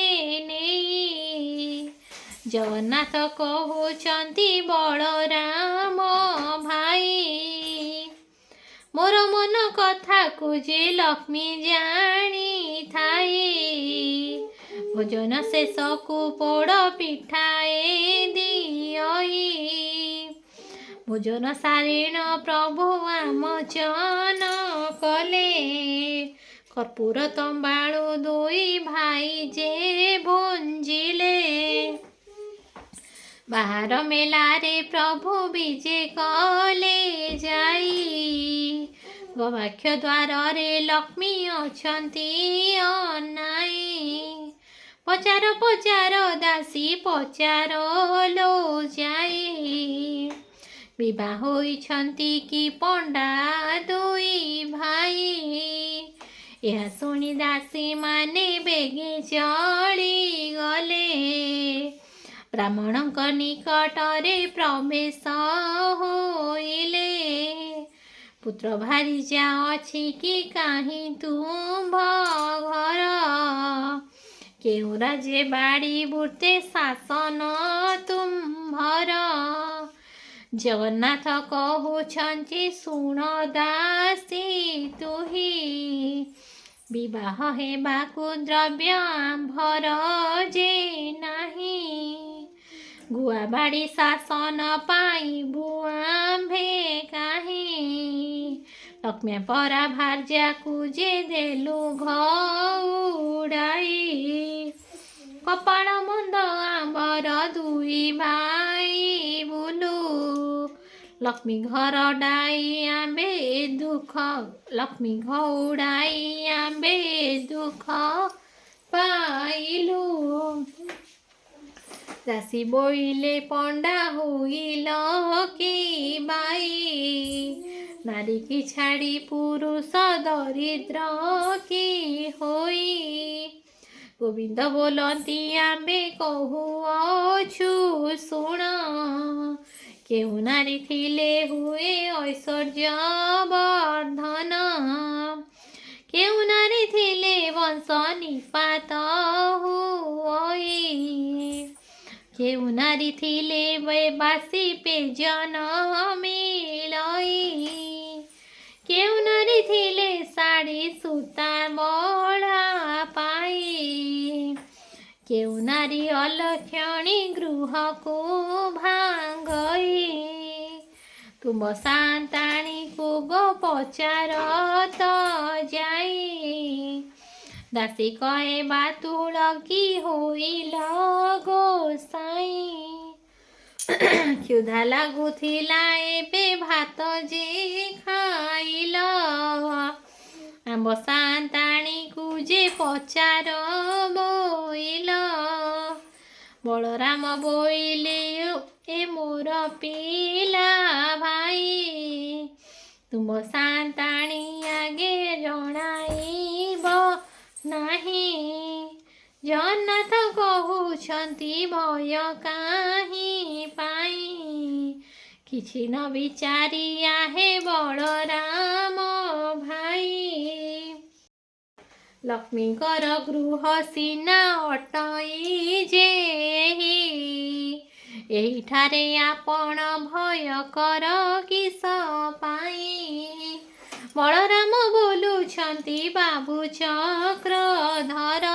ନେଇ, ଜଗନ୍ନାଥ କହୁଛନ୍ତି ବଳରାମ ଭାଇ, ମୋର ମନ କଥାକୁ ଯେ ଲକ୍ଷ୍ମୀ ଜାଣିଥାଇ, ଭୋଜନ ଶେଷକୁ ପୋଡ଼ ପିଠାଏ ଦିଅଇ, ଭୋଜନ ସାରିଣ ପ୍ରଭୁ ଆମୋଚନ କଲେ, କର୍ପୂର ତମ୍ବାଳୁ ଦୁଇ ଭାଇ ଯେ ଭୁଞ୍ଜିଲେ, ବାହାର ମେଲାରେ ପ୍ରଭୁ ବିଜେ କଲେ ଯାଇ, ଗବାକ୍ଷ ଦ୍ୱାରରେ ଲକ୍ଷ୍ମୀ ଅଛନ୍ତି ଅନାଇ, ପଚାର ପଚାର ଦାସୀ ପଚାର ଲୋ ଯାଇ, ବିବାହ ହୋଇଛନ୍ତି କି ପଣ୍ଡା ଦୁଇ ଭାଇ, ଏହା ଶୁଣି ଦାସୀ ମାନେ ବେଗେ ଚଳିଗଲେ, ବ୍ରାହ୍ମଣଙ୍କ ନିକଟରେ ପ୍ରବେଶ ହୋଇଲେ, ପୁତ୍ର ଭାରିଜା ଅଛି କି କାହିଁ ତୁମ୍ଭ ଘର, କେଉଁ ରାଜେ ବାଡ଼ି ବୁର୍ତେ ଶାସନ ତୁମ୍ଭର, ଜଗନ୍ନାଥ କହୁଛନ୍ତି ଶୁଣ ଦାସୀ ତୁହି, ବିବାହ ହେବାକୁ ଦ୍ରବ୍ୟ ଆମ୍ଭର ଯେ ନାହିଁ, ଗୁଆ ବାଡ଼ି ଶାସନ ପାଇବୁ ଆମ୍ଭେ କାହିଁ, ଲକ୍ଷ୍ମୀ ପରା ଭାର୍ଯ୍ୟାକୁ ଯେ ଦେଲୁ ଘଉଡ଼ାଇ, କପାଳ ମନ୍ଦ ଆମ୍ଭର ଦୁଇ ଭାଇ ବୁଲୁ, ଲକ୍ଷ୍ମୀ ଘର ଡାଇ ଆମ୍ଭେ ଦୁଃଖ, ଲକ୍ଷ୍ମୀ ଘଉଡ଼ାଇ ଆମ୍ଭେ ଦୁଃଖ ପାଇଲୁ। ଦାସୀ ବୋଇଲେ ପଣ୍ଡା ହୋଇଲ କି ବାଇ, ନାରୀ କି ଛାଡ଼ି ପୁରୁଷ ଦରିଦ୍ର କି ହୋଇ, ଗୋବିନ୍ଦ ବୋଲନ୍ତି ଆମ୍ଭେ କହୁଅଛୁ ଶୁଣ, କେଉଁ ନାରୀ ଥିଲେ ହୁଏ ଐଶ୍ୱର୍ଯ୍ୟ ବର୍ଦ୍ଧନ, କେଉଁ ନାରୀ ଥିଲେ ବଂଶ ନିପାତ ହୁଅଇ, କେଉଁ ନାରୀ ଥିଲେ ବାସି ପେଜନ ମିଳଇ, କେଉଁ ନାରୀ ଥିଲେ ଶାଢ଼ୀ ସୂତା ବଳା ପାଇ, କେଉଁ ନାରୀ ଅଲକ୍ଷଣୀ ଗୃହକୁ ଭାଙ୍ଗଇ, ତୁମ ସାନ୍ତାଣୀକୁ ଗୋ ପଚାର ତ ଯାଇ, ଦାସୀ କହେ ବାତୁଳ କି ହୋଇଲ ଗୋସାଇଁ, କ୍ଷୁଧା ଲାଗୁଥିଲା ଏବେ ଭାତ ଯେ ଖାଇଲ, ଆମ୍ବ ସାନ୍ତାଣୀକୁ ଯେ ପଚାର ବୋଇଲ, ବଳରାମ ବୋଇଲେ ଏ ମୋର ପିଲା ଭାଇ, ତୁମ ସାନ୍ତାଣୀ ଆଗେ ଜଣାଇବ ନାହିଁ, ଜଗନ୍ନାଥ କହୁଛନ୍ତି ଭୟ କାହିଁ ପାଇଁ, କିଛି ନ ବିଚାରିଆ ହେ ବଳରାମ ଭାଇ, ଲକ୍ଷ୍ମୀଙ୍କର ଗୃହ ସିନା ଅଟଇ ଯେହି, ଏହିଠାରେ ଆପଣ ଭୟ କର କିସ ପାଇଁ, ବଳରାମ ବୋଲୁଛନ୍ତି ବାବୁ ଚକ୍ରଧର,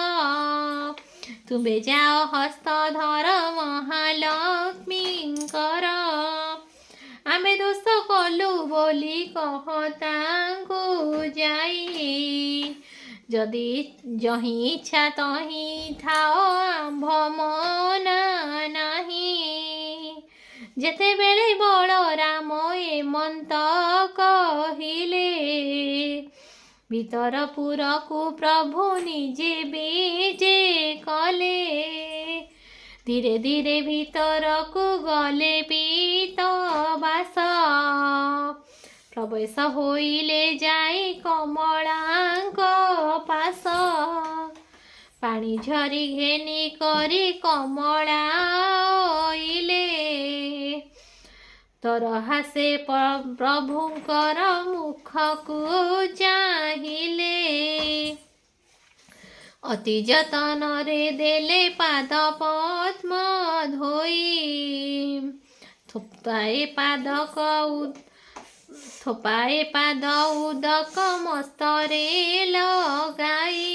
ତୁମେ ଯାଅ ହସ୍ତଧର ମହାଲକ୍ଷ୍ମୀଙ୍କର, ଆମେ ଦୋଷ କଲୁ ବୋଲି କହ ତାଙ୍କୁ ଯାଇ, ଯଦି ଯହିଁ ଇଚ୍ଛା ତହିଁ ଥାଅ ଆମ୍ଭ ମନା ନାହିଁ, ଯେତେବେଳେ ବଳରାମ ଏମନ୍ତ କହିଲେ, ଭିତରପୁରକୁ ପ୍ରଭୁ ନିଜେ ବିଜେ କଲେ, ଧୀରେ ଧୀରେ ଭିତରକୁ ଗଲେ ପୀତବାସ, ପ୍ରବେଶ ହୋଇଲେ ଯାଇ କମଳାଙ୍କ ପାଶ, ପାଣି ଝରି ଘେନି କରି କମଳା ଅଇଲେ, ତରହାସେ ପ୍ରଭୁଙ୍କର ମୁଖକୁ ଚାହିଁଲେ, ଅତି ଯତନରେ ଦେଲେ ପାଦ ପଦ୍ମ ଧୋଇ, ଥୋପାଏ ପାଦ ଉଦକ ମସ୍ତରେ ଲଗାଇ,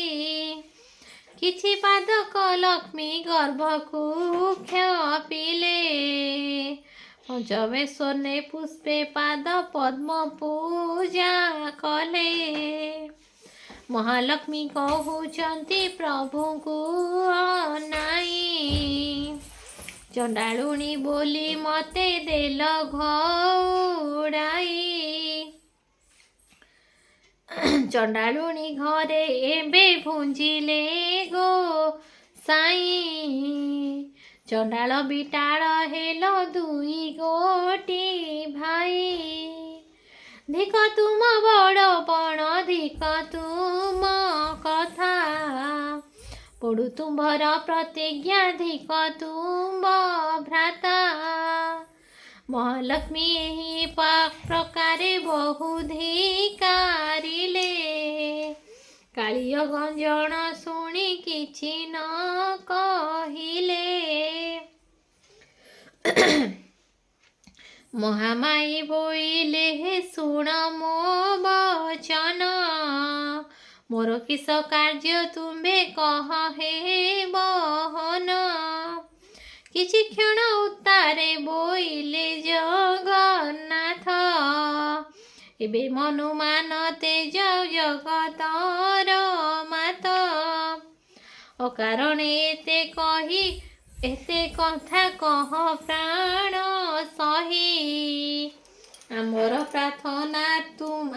କିଛି ପାଦକ ଲକ୍ଷ୍ମୀ ଗର୍ଭକୁ କ୍ଷପିଲେ, ପଞ୍ଚବେଶନେ ପୁଷ୍ପେ ପାଦ ପଦ୍ମ ପୂଜା କଲେ, ମହାଲକ୍ଷ୍ମୀ କହୁଛନ୍ତି ପ୍ରଭୁଙ୍କୁ ଅନାଇ, ଚଣ୍ଡାଳୁଣୀ ବୋଲି ମତେ ଦେଲ ଘଉଡ଼ାଇ, ଚଣ୍ଡାଳୁଣୀ ଘରେ ଏବେ ଭୁଞ୍ଜିଲେ ଗୋସାଇଁ, ଚଣ୍ଡାଳ ବିଟାଳ ହେଲ ଦୁଇ ଗୋଟି ଭାଇ, ଧିକ ତୁମ ବଡ଼ପଣ ଧିକ ତୁମ କଥା, ପଡ଼ୁ ତୁମ୍ଭର ପ୍ରତିଜ୍ଞା ଧିକ ତୁମ୍ଭ ଭ୍ରାତା, ମହାଲକ୍ଷ୍ମୀ ଏହି ପ୍ରକାରେ ବହୁ ଧିକାରିଲେ, କାଳିୟ ଗଞ୍ଜଣ ଶୁଣି କିଛି ନ କହିଲେ, ମହାମାଇ ବୋଇଲେ ଶୁଣ ମୋ ବଚନ, ମୋର କିସ କାର୍ଯ୍ୟ ତୁମ୍ଭେ କହ ହେ ବହନ। କିଛି କ୍ଷଣ ଉତ୍ତାରେ ବୋଇଲେ ଜଗନ୍ନାଥ, ଏବେ ମନୁମାନ ତେଜ ଜଗତର ମାତ। ଅକାରଣେ ଏତେ କଥା କହ ପ୍ରାଣ ସହି, ଆମର ପ୍ରାର୍ଥନା ତୁମ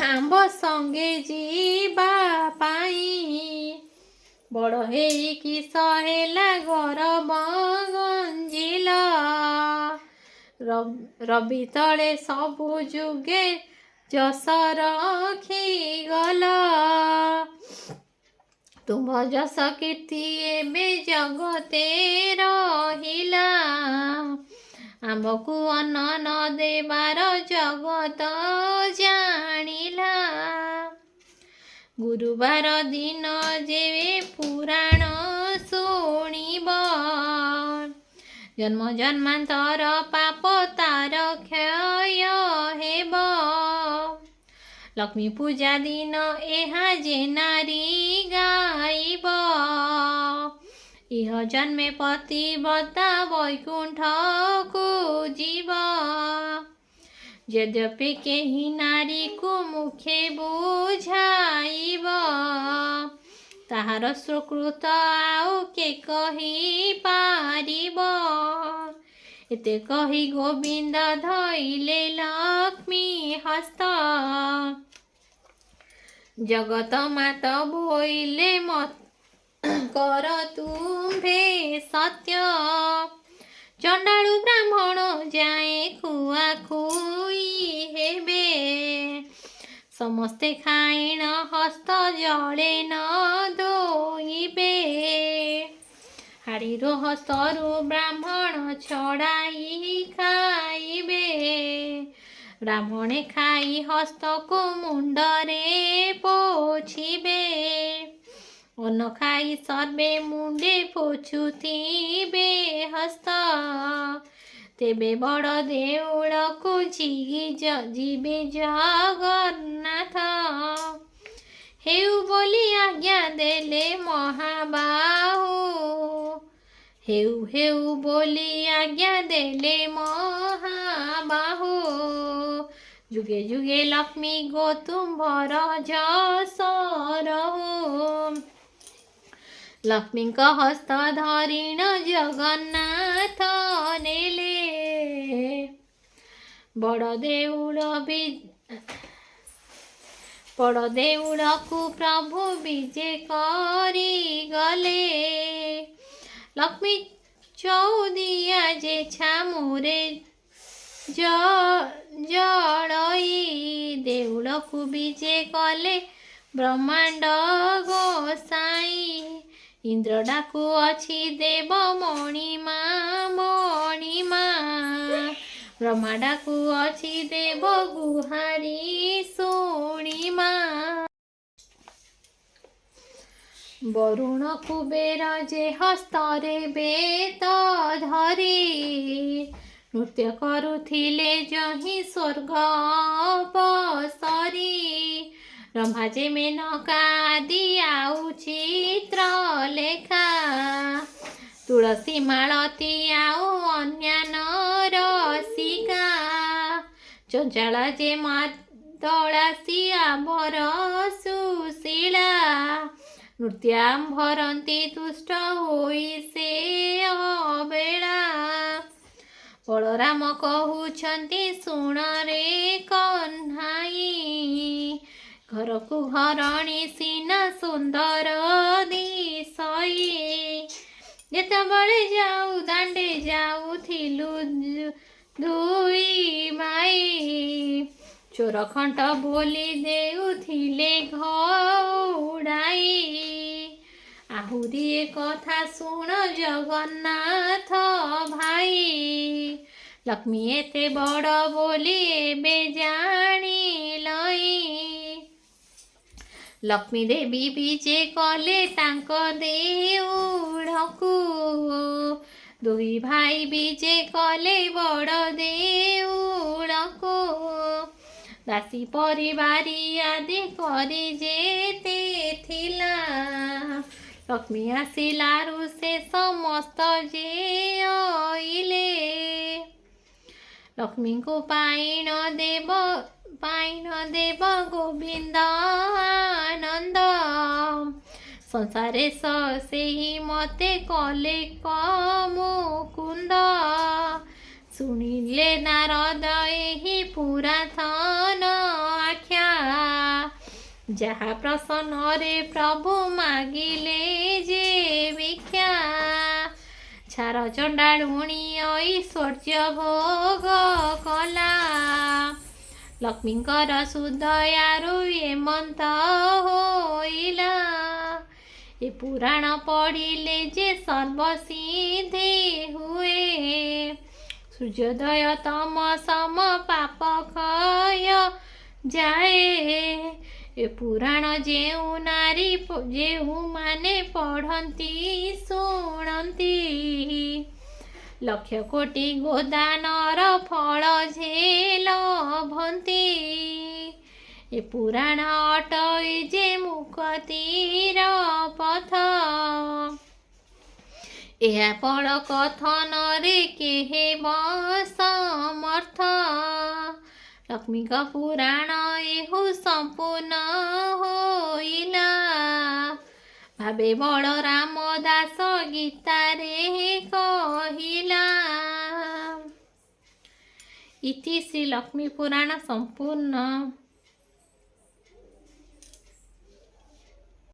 ଆମ୍ଭ ସଙ୍ଗେ ଯିବା ପାଇଁ। ବଡ଼ ହେଇ କିସ ହେଲା ଗରବ ଗଞ୍ଜିଲ, ରବି ତଳେ ସବୁ ଯୁଗେ ଯଶ ରଖିଗଲ। ତୁମ୍ଭ ଯଶ କୀର୍ତ୍ତି ଏବେ ଜଗତେ ରହିଲା, ଆମ୍ଭକୁ ଅନ୍ନ ନ ଦେବାର ଜଗତ ଜାଣିଲା। ଗୁରୁବାର ଦିନ ଯେବେ ପୁରାଣ ଶୁଣିବ, ଜନ୍ମ ଜନ୍ମାନ୍ତର ପାପ ତାର କ୍ଷୟ ହେବ। ଲକ୍ଷ୍ମୀ ପୂଜା ଦିନ ଏହା ଯେ ନାରୀ ଗାଇବ, ଇହ ଜନ୍ମେ ପତିବ୍ରତା ବୈକୁଣ୍ଠକୁ ଯିବ। ଯଦ୍ୟପି କେହି ନାରୀକୁ ମୁଖେ ବୁଝାଇବ, ତାହାର ସୁକୃତ ଆଉ କେ କହି ପାରିବ। ଏତେ କହି ଗୋବିନ୍ଦ ଧଇଲେ ଲକ୍ଷ୍ମୀ ହସ୍ତ, ଜଗତ ମାତ ବୋଇଲେ କର ତୁମ୍ଭେ ସତ୍ୟ। ଚଣ୍ଡାଳୁ ବ୍ରାହ୍ମଣ ଯାଏ ଖୁଆଖୁଇ ହେବେ, ସମସ୍ତେ ଖାଇଣ ହସ୍ତ ଜଳେ ନ ଧୋଇବେ। ହାଡ଼ିର ହସ୍ତରୁ ବ୍ରାହ୍ମଣ ଛଡ଼ାଇ ଖାଇବେ, ବ୍ରାହ୍ମଣେ ଖାଇ ହସ୍ତକୁ ମୁଣ୍ଡରେ ପୋଛିବେ। ଅନ୍ନ ଖାଇ ସର୍ବେ ମୁଣ୍ଡେ ପୋଛୁଥିବେ ହସ୍ତ, ତେବେ ବଡ଼ ଦେଉଳକୁ ଯିବେ ଜଗନ୍ନାଥ। ହେଉ ବୋଲି ଆଜ୍ଞା ଦେଲେ ମହାବାହୁ, ହେଉ ହେଉ ବୋଲି ଆଜ୍ଞା ଦେଲେ ମହାବାହୁ। ଯୁଗେ ଯୁଗେ ଲକ୍ଷ୍ମୀ ଗୋ ତୁମ୍ଭର ଯଶ ରହୁ, ଲକ୍ଷ୍ମୀଙ୍କ ହସ୍ତ ଧରିଣ ଜଗନ୍ନାଥ ନେଲେ। ବଡ଼ ଦେଉଳକୁ ପ୍ରଭୁ ବିଜେ କରିଗଲେ, ଲକ୍ଷ୍ମୀ ଚଉଦିଆ ଯେ ଛାମୁରେ ଜଳଇ, ଦେଉଳକୁ ବିଜେ କଲେ ବ୍ରହ୍ମାଣ୍ଡ ଗୋସାଇଁ। ଇନ୍ଦ୍ର ଡାକୁଅଛି ଦେବ ମଣିମା ମଣିମା, ବ୍ରହ୍ମା ଡାକୁଅଛି ଦେବ ଗୁହାରି ଶୁଣିମା। ବରୁଣ କୁବେର ଯେ ହସ୍ତରେ ବେତ ଧରି, ନୃତ୍ୟ କରୁଥିଲେ ଯହିଁ ସ୍ୱର୍ଗ ଅପସରି। ବ୍ରହ୍ମା ଯେ ମେନକା ଆଦି ଆଉ ଚିତ୍ର ଲେଖା, ତୁଳସୀ ମାଳତୀ ଆଉ ଅନ୍ୟାନ୍ୟ ରସିକା। ଚଞ୍ଚଳ ଯେ ମାଦଳାସୀ ଆମ୍ଭର ସୁଶୀଳା, ନୃତ୍ୟାମ୍ଭରନ୍ତି ତୁଷ୍ଟ ହୋଇ ସେ ଅବେଳା। ବଳରାମ କହୁଛନ୍ତି ଶୁଣ ରେ କହ୍ନାଇ, ଘରକୁ ଘରଣୀ ସିନା ସୁନ୍ଦର ଦିଶଇ। ଯେତେବେଳେ ଯାଉ ଦାଣ୍ଡେ ଯାଉଥିଲୁ ଦୁଇ ମାଇ, ଚୋର ଖଣ୍ଟ ବୋଲି ଦେଉଥିଲେ ଘଉଡ଼ାଇ। ଆହୁରି ଏ କଥା ଶୁଣ ଜଗନ୍ନାଥ ଭାଇ, ଲକ୍ଷ୍ମୀ ଏତେ ବଡ଼ ବୋଲି ଏବେ ଜାଣିଲଇ। ଲକ୍ଷ୍ମୀ ଦେବୀ ବିଜେ କଲେ ତାଙ୍କ ଦେଉଳକୁ, ଦୁଇ ଭାଇ ବିଜେ କଲେ ବଡ଼ ଦେଉଳକୁ ଦାସୀ ପରିବାରୀ ଆଦି କରି ଯେତେ ଥିଲା ଲକ୍ଷ୍ମୀ ଆସିଲାରୁ ସେ ସମସ୍ତ ଯେ ଅଇଲେ ଲକ୍ଷ୍ମୀଙ୍କୁ ପାଇଣ ଦେବ ଗୋବିନ୍ଦ ଆନନ୍ଦ ସଂସାରେ ସେହି ମତେ କଲେ ମୁକୁନ୍ଦ ଶୁଣିଲେ ନାରଦ ଏହି ପୁରାତନ ଆଖ୍ୟା ଯାହା ପ୍ରସନ୍ନରେ ପ୍ରଭୁ ମାଗିଲେ ଯେ ଭିକ୍ଷା ଛାର ଚଣ୍ଡାଳୁଣୀ ଐଶ୍ୱର୍ଯ୍ୟ ଭୋଗ କଲା ଲକ୍ଷ୍ମୀଙ୍କର ସୁଦୟାରୁ ଏମନ୍ତ ହୋଇଲା ଏ ପୁରାଣ ପଢ଼ିଲେ ଯେ ସର୍ବସିଦ୍ଧି ହୁଏ ସୂର୍ଯ୍ୟୋଦୟ ତମ ସମ ପାପ କ୍ଷୟ ଯାଏ ଏ ପୁରାଣ ଯେଉଁମାନେ ପଢ଼ନ୍ତି ଶୁଣନ୍ତି ଲକ୍ଷ କୋଟି ଗୋଦାନର ଫଳ ଯେ ଲଭନ୍ତି ଏ ପୁରାଣ ଅଟଇ ଯେ ମୁକ୍ତିର ପଥ ଏହା ଫଳ କଥନରେ କେହେବ ସମର୍ଥ ଲକ୍ଷ୍ମୀଙ୍କ ପୁରାଣ ଏହୁ ସମ୍ପୂର୍ଣ୍ଣ ହୋଇଲା ଭାବେ ବଳରାମ ଦାସ ଗୀତାରେ କହିଲା ଇତି ଶ୍ରୀ ଲକ୍ଷ୍ମୀ ପୁରାଣ ସମ୍ପୂର୍ଣ୍ଣ।